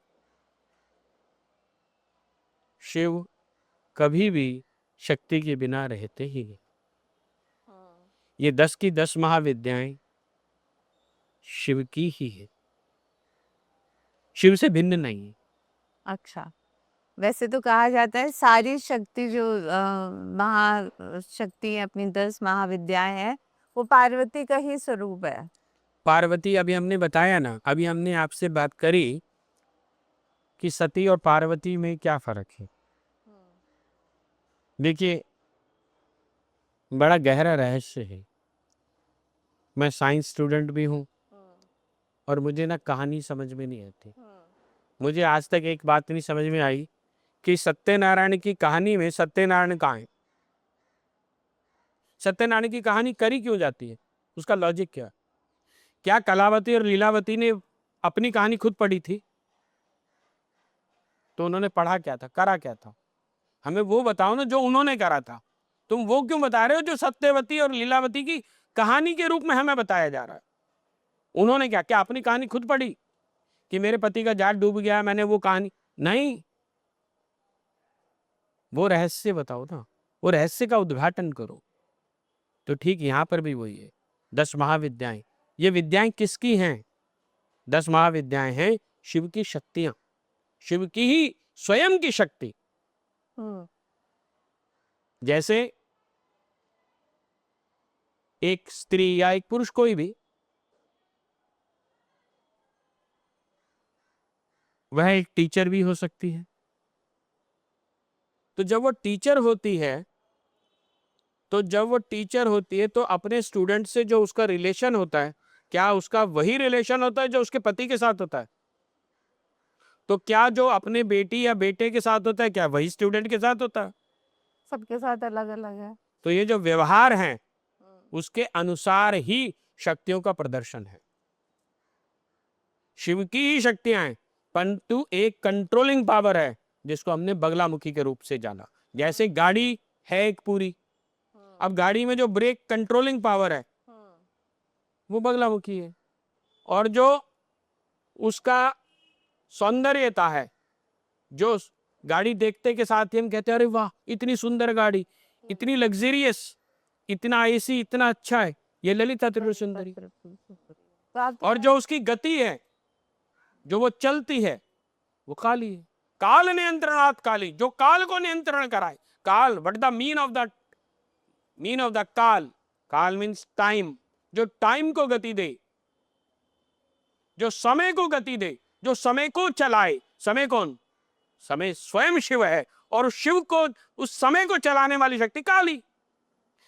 शिव कभी भी शक्ति के बिना रहते ही नहीं। ये 10 की 10 महाविद्याएं शिव की ही है, शिव से भिन्न नहीं है। अच्छा, वैसे तो कहा जाता है सारी शक्ति जो महाशक्ति है, अपनी 10 महाविद्याएं हैं, वो पार्वती का ही स्वरूप है। पार्वती, अभी हमने बताया ना, अभी हमने आपसे बात करी कि सती और पार्वती में क्या फर्क है। देखिए, बड़ा गहरा रहस्य है। मैं साइंस स्टूडेंट भी हूँ और मुझे ना कहानी समझ में नहीं आती। मुझे आज तक एक बात नहीं समझ में आई कि सत्यनारायण की कहानी में सत्यनारायण कहाँ है। सत्यनारायण की कहानी करी क्यों जाती है, उसका लॉजिक क्या? क्या कलावती और लीलावती ने अपनी कहानी खुद पढ़ी थी? तो उन्होंने पढ़ा क्या था, करा क्या था? हमें वो बताओ ना जो उन्होंने करा था। तुम वो क्यों बता रहे हो जो सत्यवती और लीलावती की कहानी के रूप में हमें बताया जा रहा है? उन्होंने क्या अपनी कहानी खुद पढ़ी कि मेरे पति का जहाज डूब गया, मैंने वो कहानी? नहीं, वो रहस्य बताओ ना, वो रहस्य का उद्घाटन करो। तो ठीक यहां पर भी वही है, 10 महाविद्याएं। ये विद्याएं किसकी हैं? 10 महाविद्याएं हैं शिव की शक्तियां, शिव की ही स्वयं की शक्ति। जैसे एक स्त्री या एक पुरुष, कोई भी, वह एक टीचर भी हो सकती है। तो जब वो टीचर होती है तो अपने स्टूडेंट से जो उसका रिलेशन होता है, क्या उसका वही रिलेशन होता है जो उसके पति के साथ होता है? तो क्या जो अपने बेटी या बेटे के साथ होता है, क्या वही स्टूडेंट के साथ होता है? सबके साथ अलग अलग है। तो ये जो व्यवहार है उसके अनुसार ही शक्तियों का प्रदर्शन है। शिव की ही शक्तियां हैं, परंतु एक कंट्रोलिंग पावर है जिसको हमने बगलामुखी के रूप से जाना। जैसे गाड़ी है एक पूरी, अब गाड़ी में जो ब्रेक कंट्रोलिंग पावर है वो बगलामुखी है, और जो उसका सौंदर्यता है, जो गाड़ी देखते के साथ ही हम कहते हैं अरे वाह इतनी सुंदर गाड़ी, इतनी लग्जरियस, इतना एसी, इतना अच्छा है, ये ललिता त्रिपुर सुंदरी। और जो उसकी गति है, जो वो चलती है, वो काली है। काल नियंत्रणात् काली, जो काल को नियंत्रण कराए। काल, what the mean of the काल? काल मीन्स टाइम, जो टाइम को गति दे, जो समय को गति दे, जो समय को चलाए। समय कौन? समय स्वयं शिव है, और शिव को, उस समय को चलाने वाली शक्ति काली।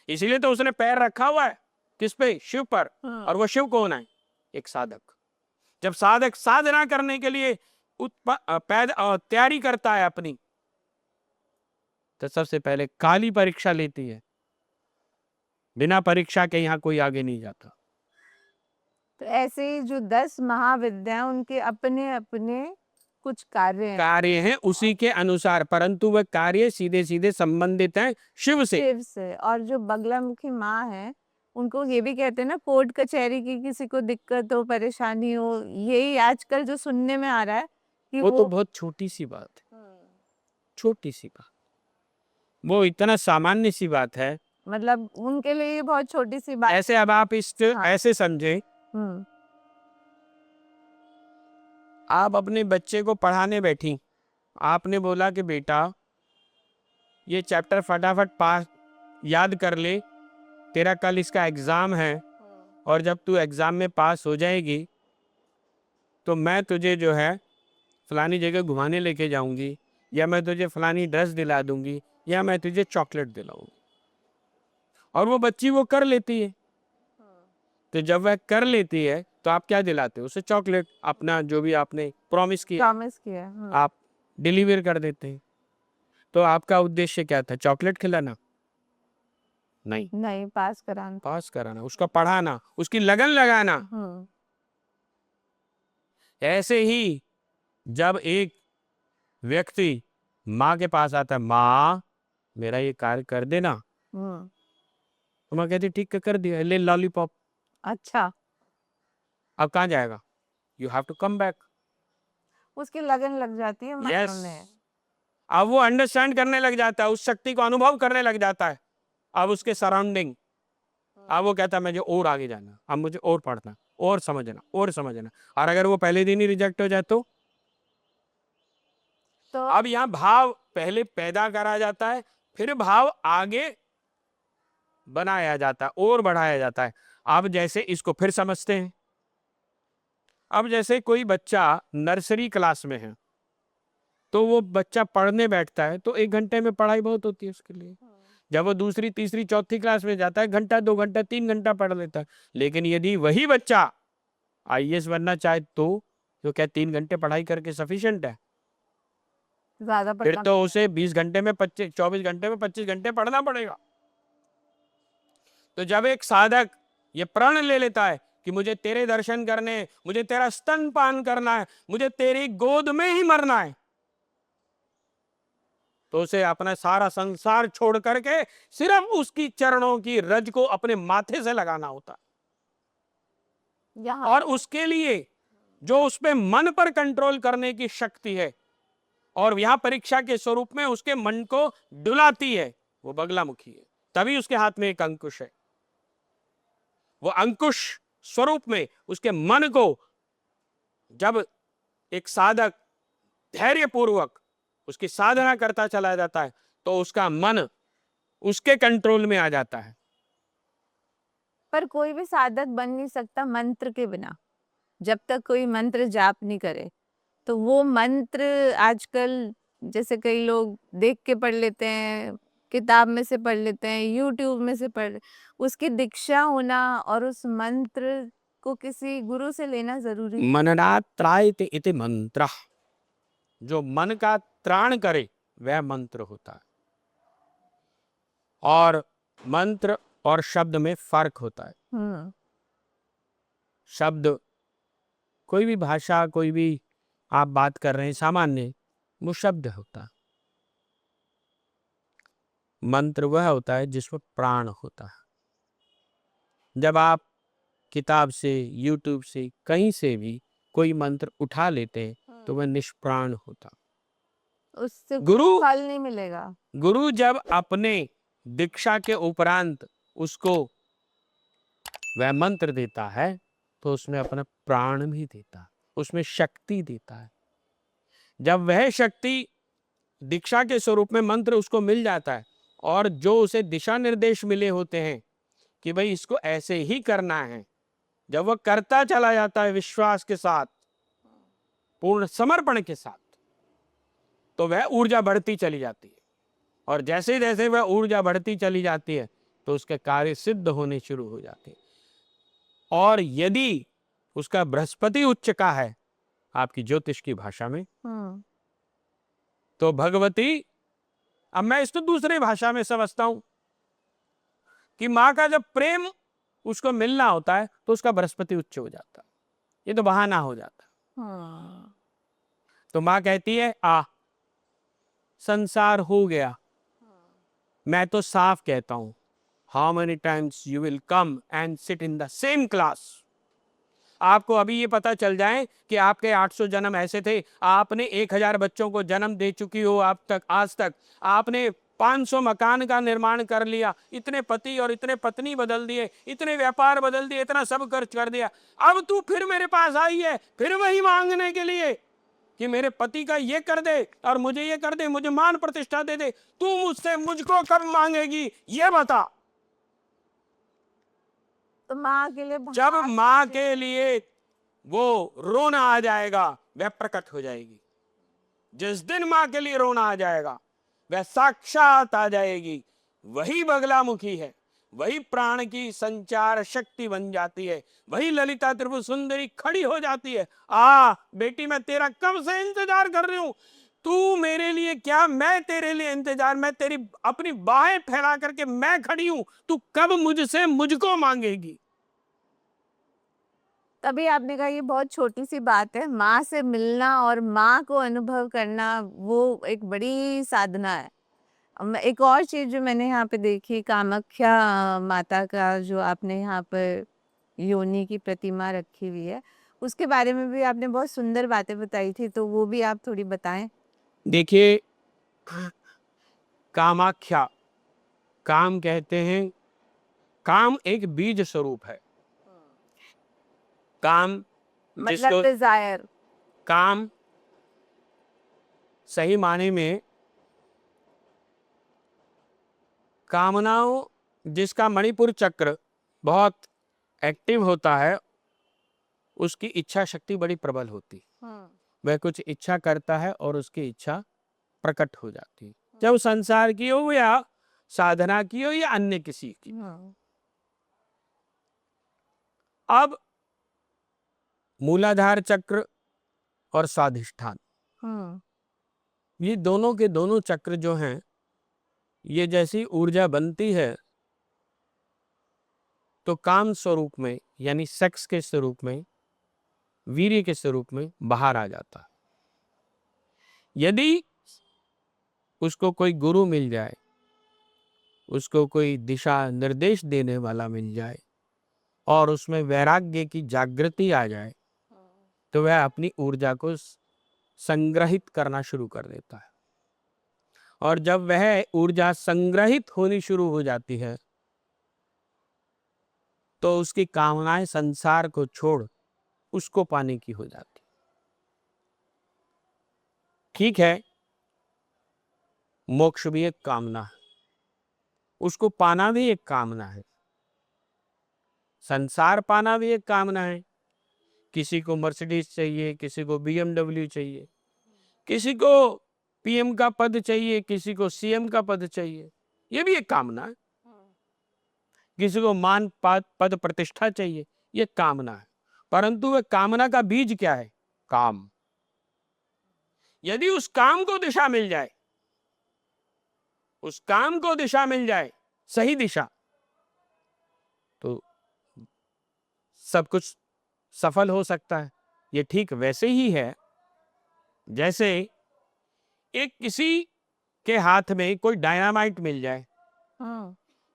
इसीलिए तो उसने पैर रखा हुआ है किस पे? शिव पर। और वो शिव कौन है? एक साधक। जब साधक साधना करने के लिए तैयारी करता है अपनी, तो सबसे पहले काली परीक्षा लेती है। बिना परीक्षा के यहां कोई आगे नहीं जाता। तो ऐसे ही जो 10 महाविद्या, उनके अपने अपने कुछ कार्य हैं उसी के अनुसार, परंतु वह कार्य सीधे सीधे संबंधित हैं शिव से। और जो बगलामुखी माँ है, उनको ये भी कहते हैं ना, कोर्ट कचहरी की किसी को दिक्कत हो, परेशानी हो, यही आजकल जो सुनने में आ रहा है कि वो तो बहुत छोटी सी बात है, छोटी सी बात, वो इतना सामान्य सी बात है। मतलब उनके लिए ये बहुत छोटी सी बात। ऐसे अब आप इस हाँ। ऐसे समझे, हम्म। आप अपने बच्चे को पढ़ाने बैठी, आपने बोला कि बेटा ये चैप्टर फटाफट पास याद कर ले, तेरा कल इसका एग्जाम है, और जब तू एग्जाम में पास हो जाएगी तो मैं तुझे जो है फलानी जगह घुमाने लेके जाऊंगी, या मैं तुझे फलानी ड्रेस दिला दूंगी, या मैं तुझे चॉकलेट दिलाऊंगी। और वो बच्ची वो कर लेती है, तो जब वह कर लेती है तो आप क्या दिलाते हो उसे? चॉकलेट, अपना जो भी आपने प्रॉमिस किया प्रॉमिस किया। आप डिलीवर कर देते हैं। तो आपका उद्देश्य क्या था? चॉकलेट खिलाना? नहीं, नहीं, पास कराना। पास कराना, उसका पढ़ाना, उसकी लगन लगाना। हम्म। ऐसे ही जब एक व्यक्ति माँ के पास आता है, माँ मेरा ये कार्य कर देना, हम्म। तो माँ कहती ठीक है कर दिया, ले लॉलीपॉप। अच्छा, अब कहाँ जाएगा? You have to come back. उसकी लगन लग जाती है यस, में। अब वो अंडरस्टैंड करने लग जाता है, उस शक्ति को अनुभव करने लग जाता है। अब उसके सराउंडिंग, अब वो कहता है मुझे और आगे जाना, अब मुझे और पढ़ना, और समझना, और समझना। और अगर वो पहले दिन ही रिजेक्ट हो जाए तो अब यहाँ भाव पहले पैदा करा जाता है, फिर भाव आगे बनाया जाता है और बढ़ाया जाता है। अब जैसे इसको फिर समझते हैं। अब जैसे कोई बच्चा नर्सरी क्लास में है, तो वो बच्चा पढ़ने बैठता है तो 1 घंटे में पढ़ाई बहुत होती है उसके लिए। जब वो दूसरी, तीसरी, चौथी क्लास में जाता है, घंटा, 2 घंटा, 3 घंटा पढ़ लेता है। लेकिन यदि वही बच्चा आईएएस बनना चाहे तो क्या 3 घंटे पढ़ाई करके सफिशिएंट है? ज्यादा फिर पढ़ना तो उसे 20 घंटे में 24 घंटे में 25 घंटे पढ़ना पड़ेगा। तो जब एक साधक ये प्रण ले लेता है कि मुझे तेरे दर्शन करने, मुझे तेरा स्तनपान करना है, मुझे तेरी गोद में ही मरना है, तो उसे अपना सारा संसार छोड़ करके सिर्फ उसकी चरणों की रज को अपने माथे से लगाना होता है। यहाँ। और उसके लिए जो उसपे मन पर कंट्रोल करने की शक्ति है, और यहां परीक्षा के स्वरूप में उसके मन को डुलाती है, वो बगलामुखी है। तभी उसके हाथ में एक अंकुश है। वो अंकुश स्वरूप में उसके मन को जब एक साधक धैर्यपूर्वक उसकी साधना करता चला जाता है, तो उसका मन उसके कंट्रोल में आ जाता है। पर कोई भी साधक बन नहीं सकता मंत्र के बिना, जब तक कोई मंत्र जाप नहीं करे। तो वो मंत्र आजकल जैसे कई लोग देख के पढ़ लेते हैं, किताब में से पढ़ लेते हैं, यूट्यूब में से उसकी दीक्षा होना और उस मंत्र को किसी गुरु से लेना जरूरी है। मननात् त्रायते इति मंत्र, जो मन का त्राण करे वह मंत्र होता है। और मंत्र और शब्द में फर्क होता है। हम्म। शब्द, कोई भी भाषा, कोई भी आप बात कर रहे हैं सामान्य, वो शब्द होता है। मंत्र वह होता है जिसमें प्राण होता है। जब आप किताब से, यूट्यूब से, कहीं से भी कोई मंत्र उठा लेते हैं तो वह निष्प्राण होता। उससे गुरु फल नहीं मिलेगा। गुरु जब अपने दीक्षा के उपरांत उसको वह मंत्र देता है तो उसमें अपना प्राण भी देता है, उसमें शक्ति देता है। जब वह शक्ति दीक्षा के स्वरूप में मंत्र उसको मिल जाता है, और जो उसे दिशा निर्देश मिले होते हैं कि भाई इसको ऐसे ही करना है, जब वह करता चला जाता है विश्वास के साथ, पूर्ण समर्पण के साथ, तो वह ऊर्जा बढ़ती चली जाती है। और जैसे जैसे वह ऊर्जा बढ़ती चली जाती है तो उसके कार्य सिद्ध होने शुरू हो जाते हैं। और यदि उसका बृहस्पति उच्च का है आपकी ज्योतिष की भाषा में, तो भगवती, अब मैं इसको दूसरी भाषा में समझता हूं कि माँ का जब प्रेम उसको मिलना होता है तो उसका बृहस्पति उच्च हो जाता है। ये तो बहाना हो जाता है। तो माँ कहती है संसार हो गया। मैं तो साफ कहता हूं, how many times you will come and sit in the same class. आपको अभी ये पता चल जाए कि आपके 800 जन्म ऐसे थे, आपने 1000 बच्चों को जन्म दे चुकी हो आप तक, आज तक आपने 500 मकान का निर्माण कर लिया, इतने पति और इतने पत्नी बदल दिए, इतने व्यापार बदल दिए, इतना सब खर्च कर दिया, अब तू फिर मेरे पास आई है फिर वही मांगने के लिए कि मेरे पति का ये कर दे और मुझे ये कर दे, मुझे मान प्रतिष्ठा दे दे, तू मुझसे मुझको कब मांगेगी ये बता। तो माँ के लिए जब माँ के लिए वो रोना आ जाएगा वह प्रकट हो जाएगी। जिस दिन माँ के लिए रोना आ जाएगा वह साक्षात आ जाएगी। वही बगलामुखी है, वही प्राण की संचार शक्ति बन जाती है, वही ललिता त्रिपुर सुंदरी खड़ी हो जाती है। बेटी मैं तेरा कब से इंतजार कर रही हूं, तू मेरे लिए क्या मैं तेरे लिए इंतजार, मैं तेरी अपनी बाहें फैला करके मैं खड़ी हूं, तू कब मुझसे मुझको मांगेगी। तभी आपने कहा ये बहुत छोटी सी बात है, माँ से मिलना और माँ को अनुभव करना वो एक बड़ी साधना है। एक और चीज जो मैंने यहाँ पे देखी, कामाख्या माता का जो आपने यहाँ पर योनि की प्रतिमा रखी हुई है, उसके बारे में भी आपने बहुत सुंदर बातें बताई थी, तो वो भी आप थोड़ी बताएं। देखिए, कामाख्या, काम कहते हैं, काम एक बीज स्वरूप है। काम मतलब डिजायर, काम सही माने में कामनाओं, जिसका मणिपुर चक्र बहुत एक्टिव होता है उसकी इच्छा शक्ति बड़ी प्रबल होती है। वह कुछ इच्छा करता है और उसकी इच्छा प्रकट हो जाती है, चाहे संसार की हो या साधना की हो या अन्य किसी की। अब मूलाधार चक्र और स्वाधिष्ठान, ये दोनों के दोनों चक्र जो हैं, ये जैसी ऊर्जा बनती है तो काम स्वरूप में यानी सेक्स के स्वरूप में, वीर्य के स्वरूप में बाहर आ जाता है। यदि उसको कोई गुरु मिल जाए, उसको कोई दिशा निर्देश देने वाला मिल जाए और उसमें वैराग्य की जागृति आ जाए तो वह अपनी ऊर्जा को संग्रहित करना शुरू कर देता है। और जब वह ऊर्जा संग्रहित होनी शुरू हो जाती है तो उसकी कामनाएं संसार को छोड़ उसको पाने की हो जाती। ठीक है, मोक्ष भी एक कामना है, उसको पाना भी एक कामना है, संसार पाना भी एक कामना है। किसी को मर्सिडीज चाहिए, किसी को BMW चाहिए, किसी को PM का पद चाहिए, किसी को CM का पद चाहिए, ये भी एक कामना है। किसी को मान पद प्रतिष्ठा चाहिए, ये कामना है। परंतु वह कामना का बीज क्या है? काम। यदि उस काम को दिशा मिल जाए, उस काम को दिशा मिल जाए, सही दिशा, तो सब कुछ सफल हो सकता है। ये ठीक वैसे ही है जैसे एक किसी के हाथ में कोई डायनामाइट मिल जाए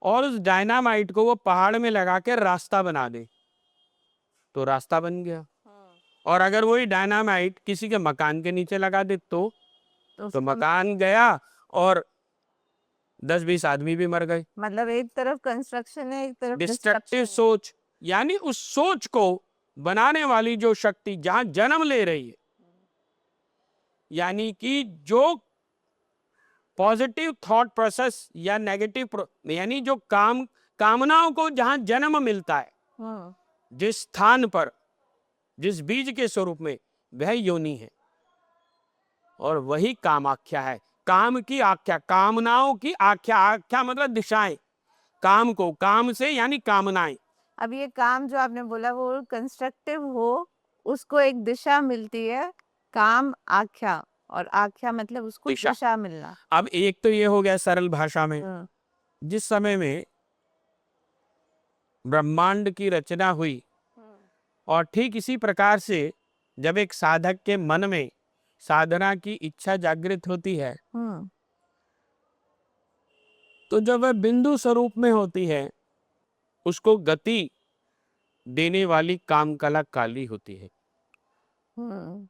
और उस डायनामाइट को वो पहाड़ में लगा के रास्ता बना दे तो रास्ता बन गया। और अगर वही डायनामाइट किसी के मकान के नीचे लगा दे तो मकान गया और 10-20 आदमी भी मर गए। मतलब एक तरफ कंस्ट्रक्शन है, एक तरफ डिस्ट्रक्टिव सोच, यानी उस सोच को बनाने वाली जो शक्ति जहां जन्म ले रही है, यानी कि जो पॉजिटिव थॉट प्रोसेस या नेगेटिव यानी जो कामनाओं को जहां जन्म मिलता है, जिस स्थान पर, जिस बीज के स्वरूप में, वह योनि है और वही कामाख्या है। काम की आख्या, कामनाओं की आख्या, आख्या मतलब दिशाएं, काम को काम से यानी कामनाएं। अब ये काम जो आपने बोला वो कंस्ट्रक्टिव हो, उसको एक दिशा मिलती है, काम आख्या, और आख्या मतलब उसको दिशा मिलना। अब एक तो ये हो गया सरल भाषा में, जिस समय में ब्रह्मांड की रचना हुई और ठीक इसी प्रकार से जब एक साधक के मन में साधना की इच्छा जागृत होती है तो जब वह बिंदु स्वरूप में होती है, उसको गति देने वाली कामकला काली होती है। हम्म।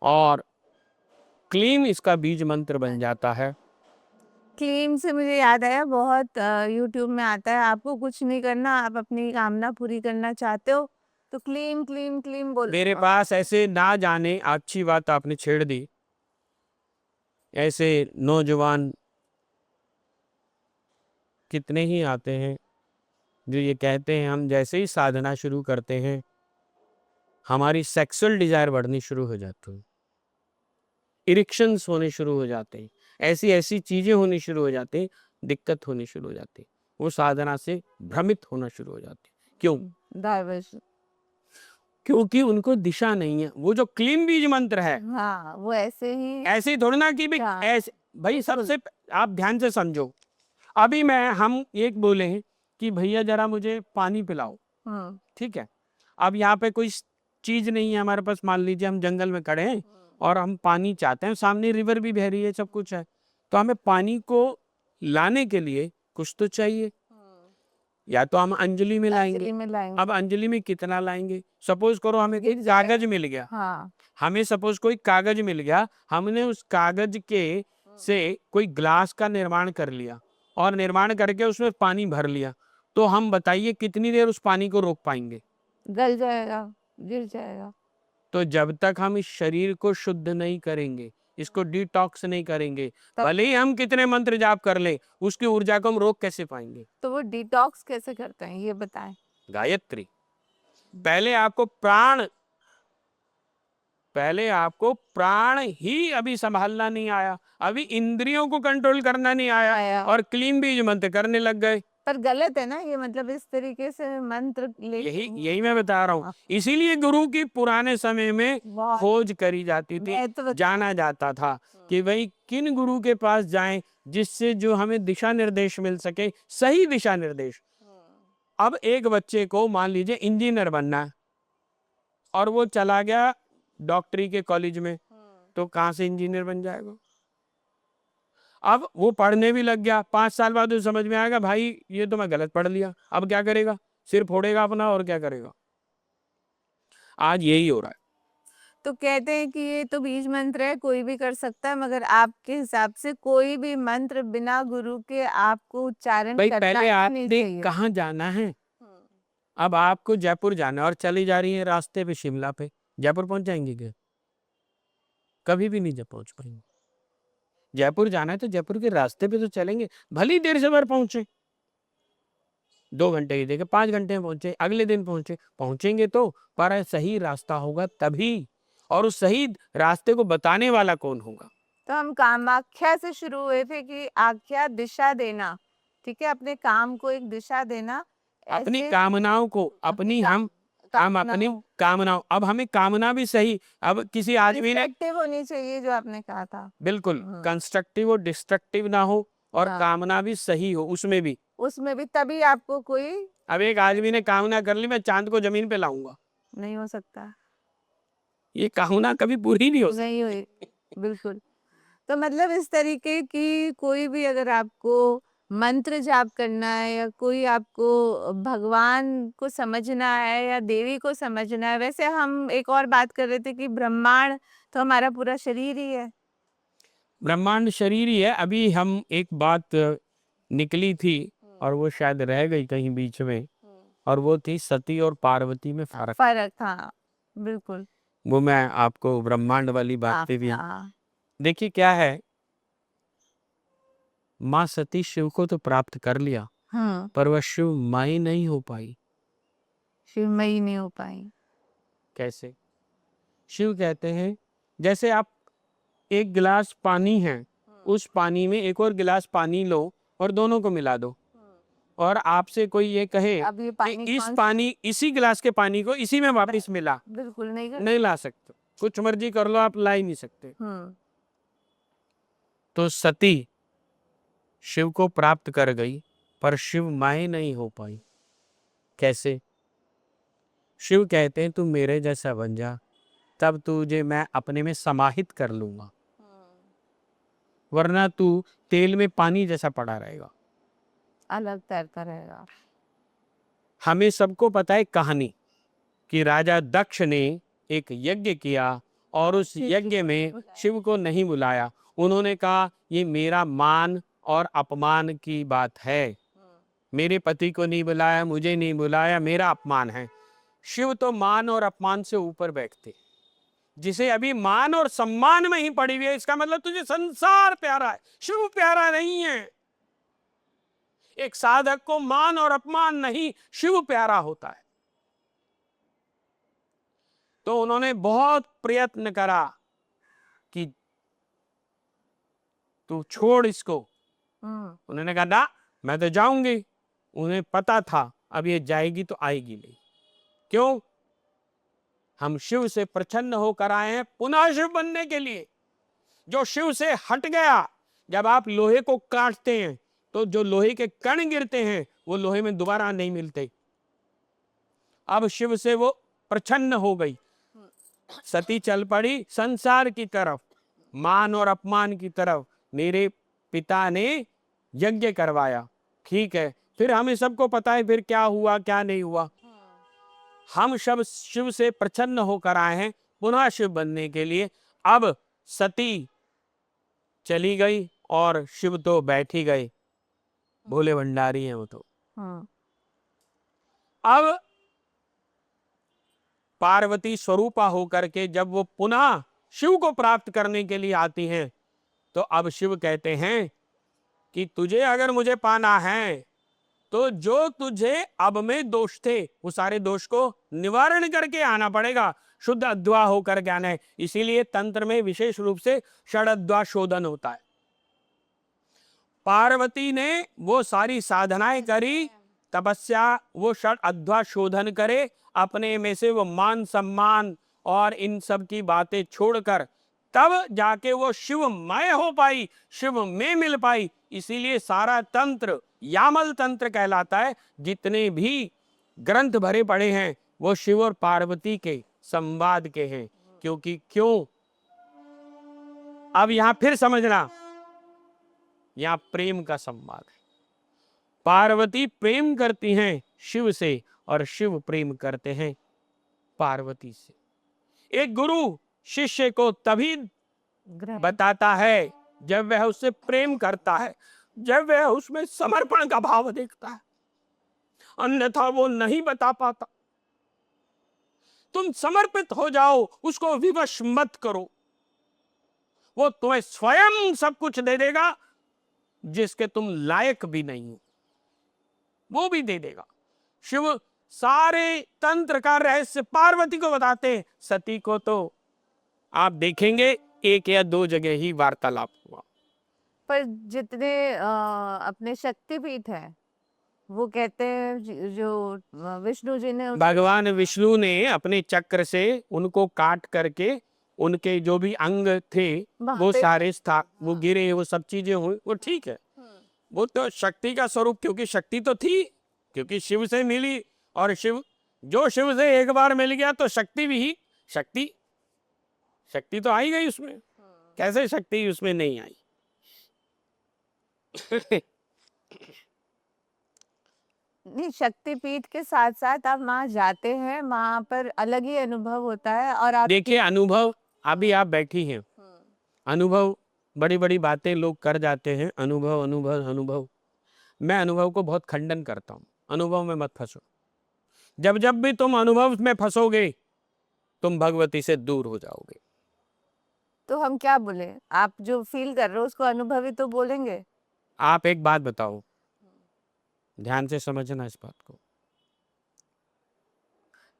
और क्लीम इसका बीज मंत्र बन जाता है। क्लीम से मुझे याद आया, बहुत यूट्यूब में आता है, आपको कुछ नहीं करना, आप अपनी कामना पूरी करना चाहते हो तो क्लीम क्लीम क्लीम बोल। मेरे पास ऐसे ना जाने, अच्छी बात आपने छेड़ दी, ऐसे नौजवान कितने ही आते हैं जो ये कहते हैं हम जैसे ही साधना शुरू करते हैं हमारी सेक्सुअल डिजायर बढ़नी शुरू हो जाती है, इरिक्शंस होने शुरू हो जाते हैं, ऐसी ऐसी चीजें होनी शुरू हो जाती हैं, दिक्कत होनी शुरू हो जाती है, वो साधना से भ्रमित होना शुरू हो जाती है। क्यों? डाइवर्स। क्योंकि उनको दिशा नहीं है। वो जो क्लीन बीज मंत्र है, हाँ, वो ऐसे ही। ऐसे ही थोड़ी ना कि भाई हाँ, ऐसे, भाई सबसे आप ध्यान से समझो, अभी हम एक बोले हैं कि भैया जरा मुझे पानी पिलाओ, ठीक है, अब यहाँ पे कोई चीज नहीं है हमारे पास, मान लीजिए हम जंगल में खड़े हैं और हम पानी चाहते हैं, सामने रिवर भी बह रही है, सब कुछ है, तो हमें पानी को लाने के लिए कुछ तो चाहिए, या तो हम अंजलि में लाएंगे। अंजलि में लाएंगे। अब अंजलि में कितना लाएंगे? सपोज करो हमें कोई कागज मिल गया, हाँ, हमें सपोज कोई कागज मिल गया, हमने उस कागज के से कोई ग्लास का निर्माण कर लिया और निर्माण करके उसमें पानी भर लिया, तो हम बताइए कितनी देर उस पानी को रोक पाएंगे? गल जाएगा, गिर जाएगा। तो जब तक हम इस शरीर को शुद्ध नहीं करेंगे, इसको डिटॉक्स नहीं करेंगे, तब- भले ही हम कितने मंत्र जाप कर ले, उसकी ऊर्जा को हम रोक कैसे पाएंगे? तो वो डिटॉक्स कैसे करते हैं ये बताएं। गायत्री, पहले आपको प्राण ही अभी संभालना नहीं आया, अभी इंद्रियों को कंट्रोल करना नहीं आया और क्लीन बीज मंत्र करने लग गए। पर गलत है ना ये, मतलब इस तरीके से मंत्र यही मैं बता रहा हूँ, इसीलिए गुरु की पुराने समय में खोज करी जाती थी, जाना जाता था कि भाई किन गुरु के पास जाएं जिससे जो हमें दिशा निर्देश मिल सके, सही दिशा निर्देश। अब एक बच्चे को मान लीजिए इंजीनियर बनना है और वो चला गया डॉक्टरी के कॉलेज में, तो कहाँ से इंजीनियर बन जाएगा? अब वो पढ़ने भी लग गया, 5 साल बाद तो समझ में आएगा भाई ये तो मैं गलत पढ़ लिया, अब क्या करेगा? सिर फोड़ेगा अपना और क्या करेगा? आज यही हो रहा है। तो कहते हैं कि ये तो बीज मंत्र है, कोई भी कर सकता है, मगर आपके हिसाब से कोई भी मंत्र बिना गुरु के आपको उच्चारण भाई करना पहले ही आप नहीं देख चाहिए। कहाँ जाना है। अब आपको जयपुर जाना है और चली जा रही है रास्ते पे शिमला पे, जयपुर पहुंच जाएंगे क्या? कभी भी नहीं पहुंच पाएंगे। जयपुर जाना है तो जयपुर के रास्ते पे तो चलेंगे, भली देर से बार पहुंचे, 2 घंटे की देखे 5 घंटे में पहुंचे, अगले दिन पहुंचेंगे तो, पर सही रास्ता होगा तभी, और उस सही रास्ते को बताने वाला कौन होगा? तो हम कामाख्या से शुरू हुए थे कि आख्या दिशा देना, ठीक है, अपने काम को एक दिशा देना, अपनी ऐसे कामनाओं को, अपनी हम अपनी कामनाओं, अब हमें कामना भी सही, अब किसी आदमी ने डिस्ट्रक्टिव होनी चाहिए जो आपने कहा था, बिल्कुल कंस्ट्रक्टिव और डिस्ट्रक्टिव ना हो, और कामना भी सही हो उसमें भी, तभी आपको कोई अब एक आदमी ने कामना कर ली मैं चांद को जमीन पे लाऊंगा, नहीं हो सकता, ये कामना कभी पूरी नहीं हो सकती। नहीं हुई, बिल्कुल। तो मतलब इस तरीके की कोई भी अगर आपको मंत्र जाप करना है या कोई आपको भगवान को समझना है या देवी को समझना है, वैसे हम एक और बात कर रहे थे कि ब्रह्मांड तो हमारा पूरा शरीर ही है। ब्रह्मांड शरीर ही है। अभी हम एक बात निकली थी और वो शायद रह गई कहीं बीच में, और वो थी सती और पार्वती में फर्क, हाँ बिल्कुल। वो मैं आपको ब्रह्मांड वाली बात पे भी, हाँ, देखिए क्या है, माँ सती शिव को तो प्राप्त कर लिया, पर वह शिव माई नहीं हो पाई। शिवमयी नहीं हो पाई। कैसे? शिव कहते हैं जैसे आप एक गिलास पानी है, उस पानी में एक और गिलास पानी लो और दोनों को मिला दो, और आपसे कोई ये कहे अब ये कि इसी गिलास के पानी को इसी में वापस मिला, बिल्कुल नहीं ला सकते, कुछ मर्जी कर लो आप ला ही नहीं सकते। तो सती शिव को प्राप्त कर गई पर शिव माए नहीं हो पाई। कैसे? शिव कहते हैं तू मेरे जैसा बन जा, तब तुझे मैं अपने में समाहित कर लूंगा, वरना तू तेल में पानी जैसा पड़ा रहेगा। अलग तैरता रहेगा। हमें सबको पता है कहानी कि राजा दक्ष ने एक यज्ञ किया और उस यज्ञ में शिव को नहीं बुलाया। उन्होंने कहा ये मेरा मान और अपमान की बात है, मेरे पति को नहीं बुलाया, मुझे नहीं बुलाया, मेरा अपमान है। शिव तो मान और अपमान से ऊपर बैठते। जिसे अभी मान और सम्मान में ही पड़ी हुई है, इसका मतलब तुझे संसार प्यारा है, शिव प्यारा नहीं है। एक साधक को मान और अपमान नहीं, शिव प्यारा होता है। तो उन्होंने बहुत प्रयत्न करा कि तू छोड़ इसको। उन्होंने कहा ना, मैं तो जाऊंगी। उन्हें पता था अब ये जाएगी तो आएगी नहीं। क्यों? हम शिव से प्रसन्न होकर आए हैं पुनः शिव बनने के लिए। जो शिव से हट गया, जब आप लोहे को काटते हैं तो जो लोहे के कण गिरते हैं वो लोहे में दोबारा नहीं मिलते। अब शिव से वो प्रसन्न हो गई, सती चल पड़ी संसार की तरफ, मान और अपमान की तरफ। मेरे पिता ने यज्ञ करवाया, ठीक है, फिर हमें सबको पता है फिर क्या हुआ क्या नहीं हुआ। हम सब शिव से प्रसन्न होकर आए हैं पुनः शिव बनने के लिए। अब सती चली गई और शिव तो बैठ ही गए, भोले भंडारी हैं वो तो। अब पार्वती स्वरूपा होकर के जब वो पुनः शिव को प्राप्त करने के लिए आती हैं, तो अब शिव कहते हैं कि तुझे अगर मुझे पाना है तो जो तुझे अब में दोष थे वो सारे दोष को निवारण करके आना पड़ेगा, शुद्ध अद्वा होकर के आना है। इसीलिए तंत्र में विशेष रूप से षडद्वा शोधन होता है। पार्वती ने वो सारी साधनाएं करी, तपस्या, वो षड अद्वा शोधन करे, अपने में से वो मान सम्मान और इन सब की बातें छोड़कर तब जाके वो शिवमय हो पाई, शिव में मिल पाई। इसीलिए सारा तंत्र यामल तंत्र कहलाता है। जितने भी ग्रंथ भरे पड़े हैं वो शिव और पार्वती के संवाद के हैं। क्योंकि क्यों? अब यहां फिर समझना, यहां प्रेम का संवाद है। पार्वती प्रेम करती हैं शिव से और शिव प्रेम करते हैं पार्वती से। एक गुरु शिष्य को तभी बताता है जब वह उससे प्रेम करता है, जब वह उसमें समर्पण का भाव देखता है, अन्यथा वो नहीं बता पाता। तुम समर्पित हो जाओ, उसको विवश मत करो, वो तुम्हें स्वयं सब कुछ दे देगा जिसके तुम लायक भी नहीं हो, वो भी दे देगा। शिव सारे तंत्र का रहस्य पार्वती को बताते हैं। सती को तो आप देखेंगे एक या दो जगह ही वार्तालाप हुआ। पर जितने अपने शक्तिपीठ है वो कहते हैं जो विष्णु जी ने भगवान विष्णु ने अपने चक्र से उनको काट करके उनके जो भी अंग थे वो सारे वो गिरे, वो सब चीजें हुई, वो ठीक है। वो तो शक्ति का स्वरूप, क्योंकि शक्ति तो थी, क्योंकि शिव से मिली। और शिव से एक बार मिल गया तो शक्ति भी शक्ति तो आई गई उसमें। कैसे शक्ति उसमें नहीं आई? नहीं, शक्तिपीठ के साथ साथ आप वहाँ जाते हैं, वहाँ पर अलग ही अनुभव होता है। और आप देखिए अनुभव, अभी आप बैठी हैं, अनुभव बड़ी बड़ी बातें लोग कर जाते हैं, अनुभव अनुभव अनुभव। मैं अनुभव को बहुत खंडन करता हूँ। अनुभव में मत फंसो। जब जब भी तुम अनुभव में फंसोगे तुम भगवती से दूर हो जाओगे। तो हम क्या बोले? आप जो फील कर रहे हो उसको अनुभवी तो बोलेंगे। आप एक बात बताओ, ध्यान से समझना इस बात को।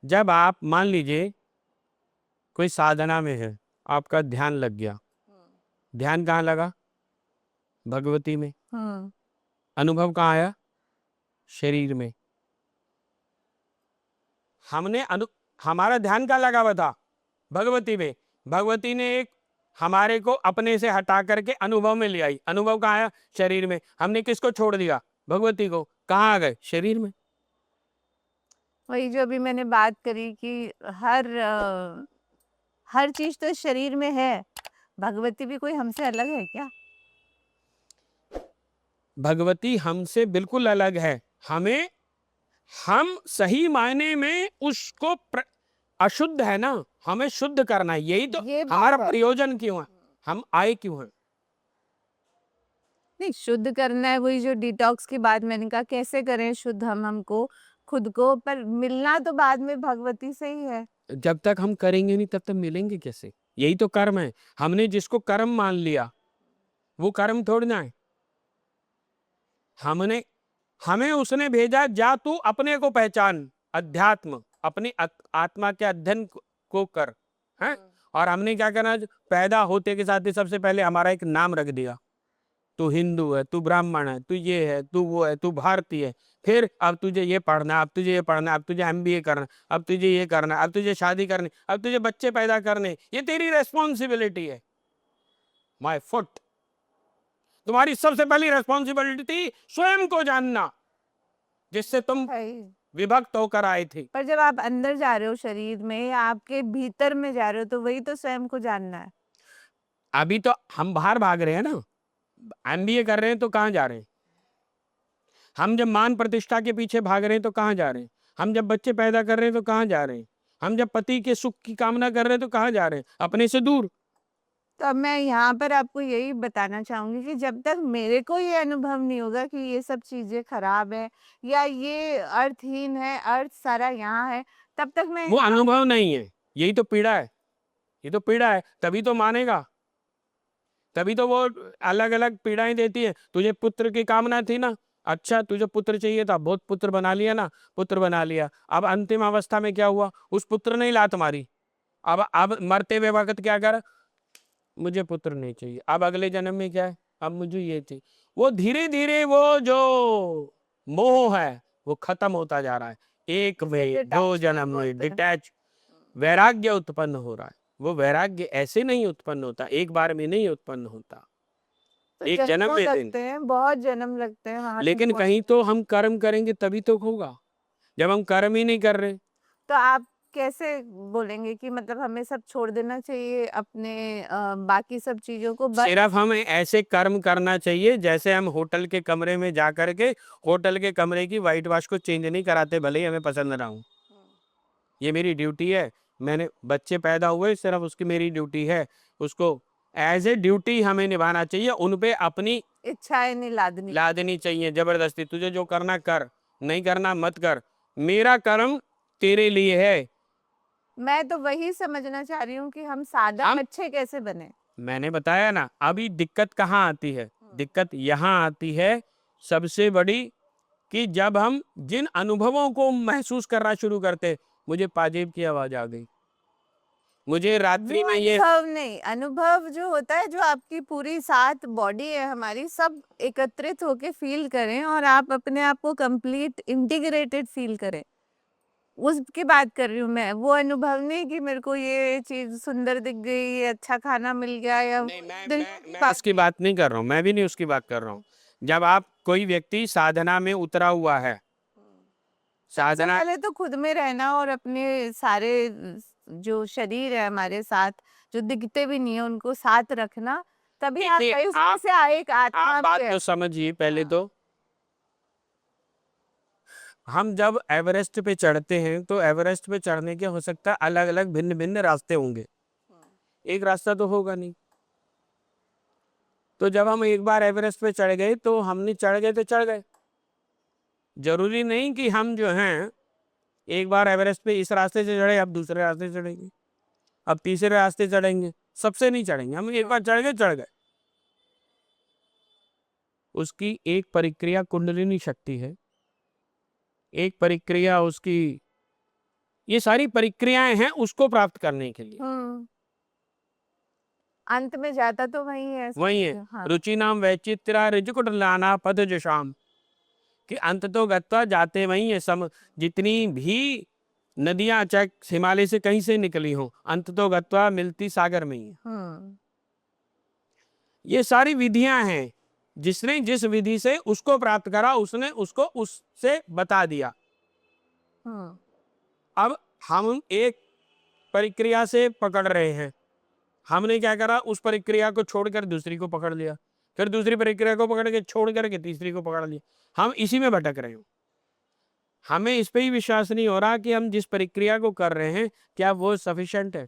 जब आप मान लीजिए कोई साधना में है, आपका ध्यान लग गया, ध्यान कहाँ लगा? भगवती में। अनुभव कहाँ आया? शरीर में। हमारा ध्यान कहाँ लगा हुआ था? भगवती में। भगवती ने एक हमारे को अपने से हटा करके अनुभव में ले आई। अनुभव कहाँ आया? शरीर में। हमने किसको छोड़ दिया? भगवती को। कहाँ आ गए? शरीर में। वही जो अभी मैंने बात करी कि हर चीज तो शरीर में है, भगवती भी कोई हमसे अलग है क्या? भगवती हमसे बिल्कुल अलग है। हम सही मायने में उसको अशुद्ध है ना, हमें शुद्ध करना है। यही तो ये हमारा बात है। प्रयोजन क्यों है, हम आए क्यों हैं। नहीं, शुद्ध करना है, वही जो डिटॉक्स की बात मैंने कहा, कैसे करें शुद्ध हम हमको खुद को, पर मिलना तो बाद में भगवती से ही है। जब तक हम करेंगे नहीं तब तक मिलेंगे कैसे। यही तो कर्म है। हमने जिसको कर्म मान लिया वो कर्म थोड़ी ना है। हमने हमें उसने भेजा, जा तू अपने को पहचान, अध्यात्म अपनी आत्मा के अध्ययन को कर है। और हमने क्या करना, पैदा होते के साथ ही सबसे पहले हमारा एक नाम रख दिया, तू हिंदू है, तू ब्राह्मण है, तू ये है, तू वो है, तू भारतीय है। फिर अब तुझे ये पढ़ना, अब तुझे ये पढ़ना, अब तुझे एमबीए करना, अब तुझे ये करना, अब तुझे शादी करनी, अब तुझे बच्चे पैदा करने, ये तेरी रेस्पॉन्सिबिलिटी है। माय फुट, तुम्हारी सबसे पहली रेस्पॉन्सिबिलिटी थी स्वयं को जानना, जिससे तुम है ही। विभक्त होकर आए थे। पर जब आप अंदर जा रहे हो शरीर में, आपके भीतर में जा रहे हो, तो वही तो स्वयं को जानना है। अभी तो हम बाहर भाग रहे हैं ना, एमबीए कर रहे हैं तो कहाँ जा रहे हैं। हम जब मान प्रतिष्ठा के पीछे भाग रहे हैं तो कहाँ जा रहे हैं। हम जब बच्चे पैदा कर रहे हैं तो कहाँ जा रहे हैं। हम जब पति के सुख की कामना कर रहे हैं तो कहाँ जा रहे हैं, अपने से दूर। तो अब मैं यहाँ पर आपको यही बताना चाहूंगी कि जब तक मेरे को ये अनुभव नहीं होगा कि ये सब चीजें खराब है या ये अर्थहीन है, अर्थ सारा यहाँ है, तब तक मैं वो अनुभव नहीं है, यही तो पीड़ा है। ये तो पीड़ा है, तभी तो मानेगा, तभी तो वो अलग अलग पीड़ाएं देती है। तुझे पुत्र की कामना थी ना, अच्छा तुझे पुत्र चाहिए था, बहुत पुत्र बना लिया ना, पुत्र बना लिया। अब अंतिम अवस्था में क्या हुआ, उस पुत्र ने ही लात मारी। अब मरते हुए वक्त क्या कर, मुझे पुत्र नहीं चाहिए। अब अगले जन्म में क्या है, अब मुझे ये चाहिए। वो धीरे धीरे वो जो मोह है वो खत्म होता जा रहा है। एक में दो जन्म में डिटैच वैराग्य उत्पन्न हो रहा है। वो वैराग्य ऐसे नहीं उत्पन्न होता, एक बार में नहीं उत्पन्न होता, तो एक जन्म जन्मों में लगते हैं, बहुत जन्म लगते हैं वहां तक लेकिन पहुंच- कहीं तो हम कर्म करेंगे तभी तो होगा। जब हम कर्म ही नहीं कर रहे, तो आप कैसे बोलेंगे कि मतलब हमें सब छोड़ देना चाहिए अपने बाकी सब चीजों को, बस सिर्फ हमें ऐसे कर्म करना चाहिए जैसे हम होटल के कमरे में जा करके होटल के कमरे की व्हाइट वॉश को चेंज नहीं कराते, भले ही हमें पसंद ना हो। ये मेरी ड्यूटी है। मैंने बच्चे पैदा हुए, सिर्फ उसकी मेरी ड्यूटी है, उसको एज ए ड्यूटी हमें निभाना चाहिए। उन पे अपनी इच्छाएं नहीं लादनी। लादनी चाहिए जबरदस्ती। तुझे जो करना कर, नहीं करना मत कर, मेरा कर्म तेरे लिए है। मैं तो वही समझना चाह रही हूँ कि हम सादा हम अच्छे कैसे बने। मैंने बताया ना, अभी दिक्कत कहाँ आती है, दिक्कत यहाँ आती है सबसे बड़ी, कि जब हम जिन अनुभवों को महसूस करना शुरू करते। मुझे पाजेब की आवाज आ गई, मुझे रात्रि वो में ये अनुभव नहीं, अनुभव जो होता है, जो आपकी पूरी 7 बॉडी है हमारी, सब एकत्रित होके फील करें और आप अपने आप को कंप्लीट इंटीग्रेटेड फील करें, उसकी बात कर रही हूँ मैं। वो अनुभव नहीं कि मेरे को ये चीज सुंदर दिख गई, ये अच्छा खाना मिल गया, या नहीं, मैं बात उसकी बात नहीं कर रहा हूँ, मैं भी नहीं उसकी बात कर रहा हूँ। जब आप कोई व्यक्ति साधना में उतरा हुआ है, सबसे साधना पहले तो खुद में रहना और अपने सारे जो शरीर है हमारे साथ, जो दिखते भी नहीं है, उनको साथ रखना, तभी आप देखिए, उसमें से एक आत्मा आप बात आपके तो समझिए पहले तो। हम जब एवरेस्ट पे चढ़ते हैं तो एवरेस्ट पे चढ़ने के हो सकता है अलग अलग भिन्न भिन्न रास्ते होंगे, एक रास्ता तो होगा नहीं। तो जब हम एक बार एवरेस्ट पे चढ़ गए तो हमने चढ़ गए तो चढ़ गए, जरूरी नहीं कि हम जो हैं एक बार एवरेस्ट पे इस रास्ते से चढ़े अब दूसरे रास्ते से चढ़ेंगे, अब तीसरे रास्ते चढ़ेंगे, सबसे नहीं चढ़ेंगे। हम एक बार चढ़ गए चढ़ गए। उसकी एक परिक्रिया कुंडलिनी शक्ति है, एक परिक्रिया उसकी, ये सारी परिक्रियाएं हैं उसको प्राप्त करने के लिए। अंत में जाता तो वही है। वही है, हाँ। रुचि नाम वैचित्रा रिजकुटलाना पद जशाम, कि अंत तो गत्वा जाते वही है। सम जितनी भी नदियां चाहे हिमालय से कहीं से निकली हो, अंत तो गत्वा मिलती सागर में ही है। ये सारी विधियां हैं, जिसने जिस विधि से उसको प्राप्त करा उसने उसको उससे बता दिया। अब हम एक परिक्रिया से पकड़ रहे हैं, हमने क्या करा, उस परिक्रिया को छोड़कर दूसरी को पकड़ लिया। फिर दूसरी प्रक्रिया को पकड़ के छोड़ करके तीसरी को पकड़ लिया। हम इसी में भटक रहे हो। हमें इस पे ही विश्वास नहीं हो रहा कि हम जिस प्रक्रिया को कर रहे हैं क्या वो सफिशिएंट है।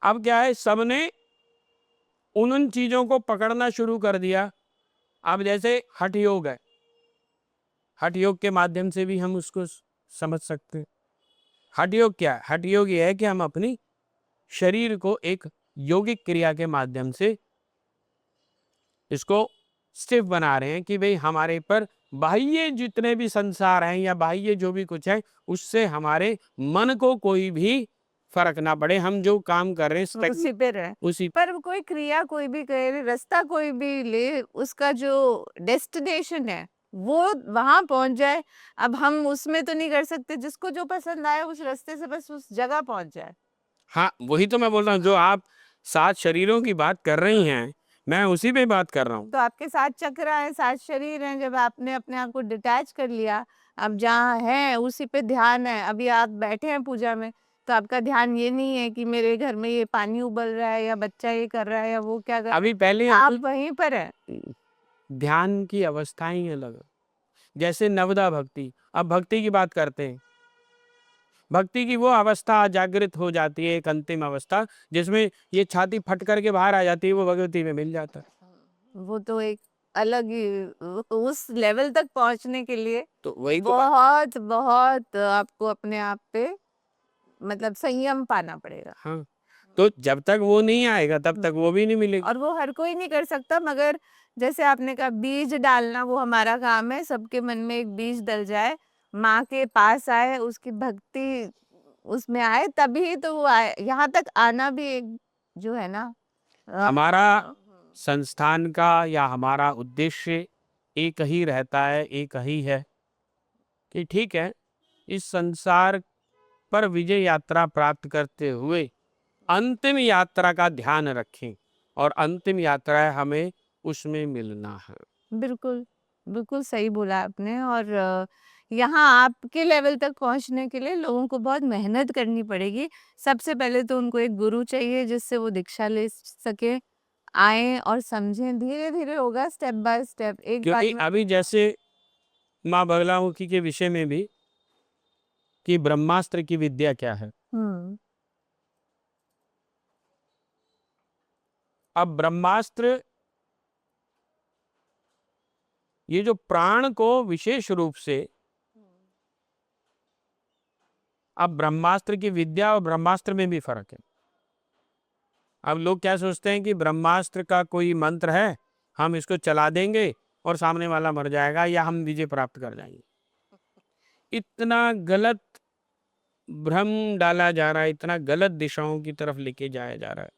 अब क्या है, सबने उन चीजों को पकड़ना शुरू कर दिया। अब जैसे हठ योग है, हठ योग के माध्यम से भी हम उसको समझ सकते हैं। हठ योग क्या है? हठ योग ये है कि हम अपनी शरीर को एक यौगिक क्रिया के माध्यम से इसको स्टिफ बना रहे हैं कि भाई हमारे पर बाह्य जितने भी संसार हैं या बाह्य जो भी कुछ है उससे हमारे मन को कोई भी फर्क ना पड़े। हम जो काम कर रहे हैं उसी पे रहे। उसी पर कोई क्रिया कोई भी करे, रास्ता कोई भी ले, उसका जो डेस्टिनेशन है वो वहां पहुंच जाए। अब हम उसमें तो नहीं कर सकते, जिसको जो पसंद आए उस रास्ते से बस उस जगह पहुंच जाए। हाँ, वही तो मैं बोल रहा हूँ। जो आप 7 शरीरों की बात कर रही हैं, मैं उसी पे बात कर रहा हूँ। तो आपके 7 चक्र हैं, 7 शरीर हैं। जब आपने अपने आप को डिटैच कर लिया, अब जहाँ है उसी पे ध्यान है। अभी आप बैठे हैं पूजा में, तो आपका ध्यान ये नहीं है कि मेरे घर में ये पानी उबल रहा है या बच्चा ये कर रहा है या वो क्या कर रहा है। अभी पहले आप वहीं पर है। ध्यान की अवस्थाएं अलग, जैसे नवदा भक्ति। अब भक्ति की बात करते हैं। भक्ति की वो अवस्था जागृत हो जाती है, एक अंतिम अवस्था जिसमें ये छाती फट करके बाहर आ जाती है, वो भगवती में मिल जाता है। वो तो एक अलग ही उस लेवल तक पहुंचने के लिए तो वही तो बहुत बहुत आपको अपने आप पे मतलब संयम पाना पड़ेगा। हाँ, तो जब तक वो नहीं आएगा तब तक वो भी नहीं मिलेगा। और वो हर कोई नहीं कर सकता, मगर जैसे आपने कहा बीज डालना वो हमारा काम है। सबके मन में एक बीज डल जाए, माँ के पास आए, उसकी भक्ति उसमें आए, तभी तो वो आए। यहाँ तक आना भी एक जो है ना हमारा संस्थान का या हमारा उद्देश्य एक ही रहता है, एक ही है कि ठीक है, इस संसार पर विजय यात्रा प्राप्त करते हुए अंतिम यात्रा का ध्यान रखें, और अंतिम यात्रा है हमें उसमें मिलना है। बिल्कुल बिल्कुल सही बोला आपने। और यहाँ आपके लेवल तक पहुँचने के लिए लोगों को बहुत मेहनत करनी पड़ेगी। सबसे पहले तो उनको एक गुरु चाहिए जिससे वो दीक्षा ले सके, आए और समझें। धीरे धीरे होगा, स्टेप बाय स्टेप। एक बात क्योंकि में अभी जैसे माँ बगलामुखी के विषय में भी कि ब्रह्मास्त्र की विद्या क्या है। अब ब्रह्मास्त्र ये जो प्राण को विशेष रूप से, अब ब्रह्मास्त्र की विद्या और ब्रह्मास्त्र में भी फर्क है। अब लोग क्या सोचते हैं कि ब्रह्मास्त्र का कोई मंत्र है, हम इसको चला देंगे और सामने वाला मर जाएगा या हम विजय प्राप्त कर जाएंगे। इतना गलत भ्रम डाला जा रहा है, इतना गलत दिशाओं की तरफ लेके जाया जा रहा है।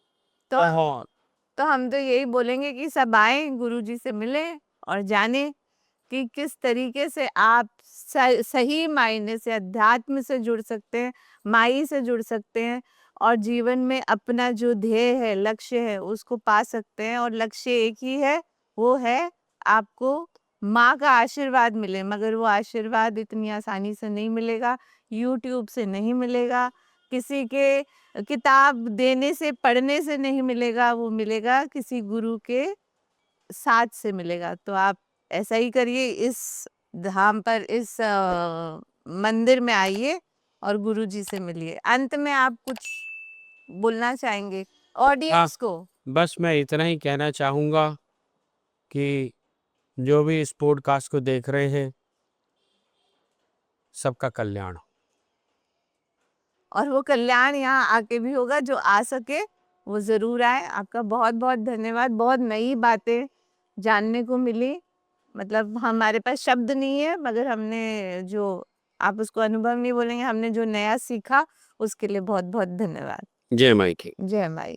तो बहुत तो हम तो यही बोलेंगे कि सब आए, गुरुजी से मिलें और जाने कि किस तरीके से आप सही मायने से अध्यात्म से जुड़ सकते हैं, माई से जुड़ सकते हैं, और जीवन में अपना जो ध्येय है, लक्ष्य है, उसको पा सकते हैं। और लक्ष्य एक ही है, वो है आपको माँ का आशीर्वाद मिले। मगर वो आशीर्वाद इतनी आसानी से नहीं मिलेगा, यूट्यूब से नहीं मिलेगा, किसी के किताब देने से पढ़ने से नहीं मिलेगा। वो मिलेगा किसी गुरु के साथ से मिलेगा। तो आप ऐसा ही करिए, इस धाम पर, इस मंदिर में आइए और गुरुजी से मिलिए। अंत में आप कुछ बोलना चाहेंगे ऑडियंस को? बस मैं इतना ही कहना चाहूँगा कि जो भी इस पॉडकास्ट को देख रहे हैं, सबका कल्याण हो। और वो कल्याण यहाँ आके भी होगा। जो आ सके वो ज़रूर आए। आपका बहुत बहुत धन्यवाद। बहुत नई बातें जानने को मिली। मतलब हमारे पास शब्द नहीं है, मगर हमने जो, आप उसको अनुभव नहीं बोलेंगे, हमने जो नया सीखा उसके लिए बहुत बहुत धन्यवाद। जय माई की। जय माई।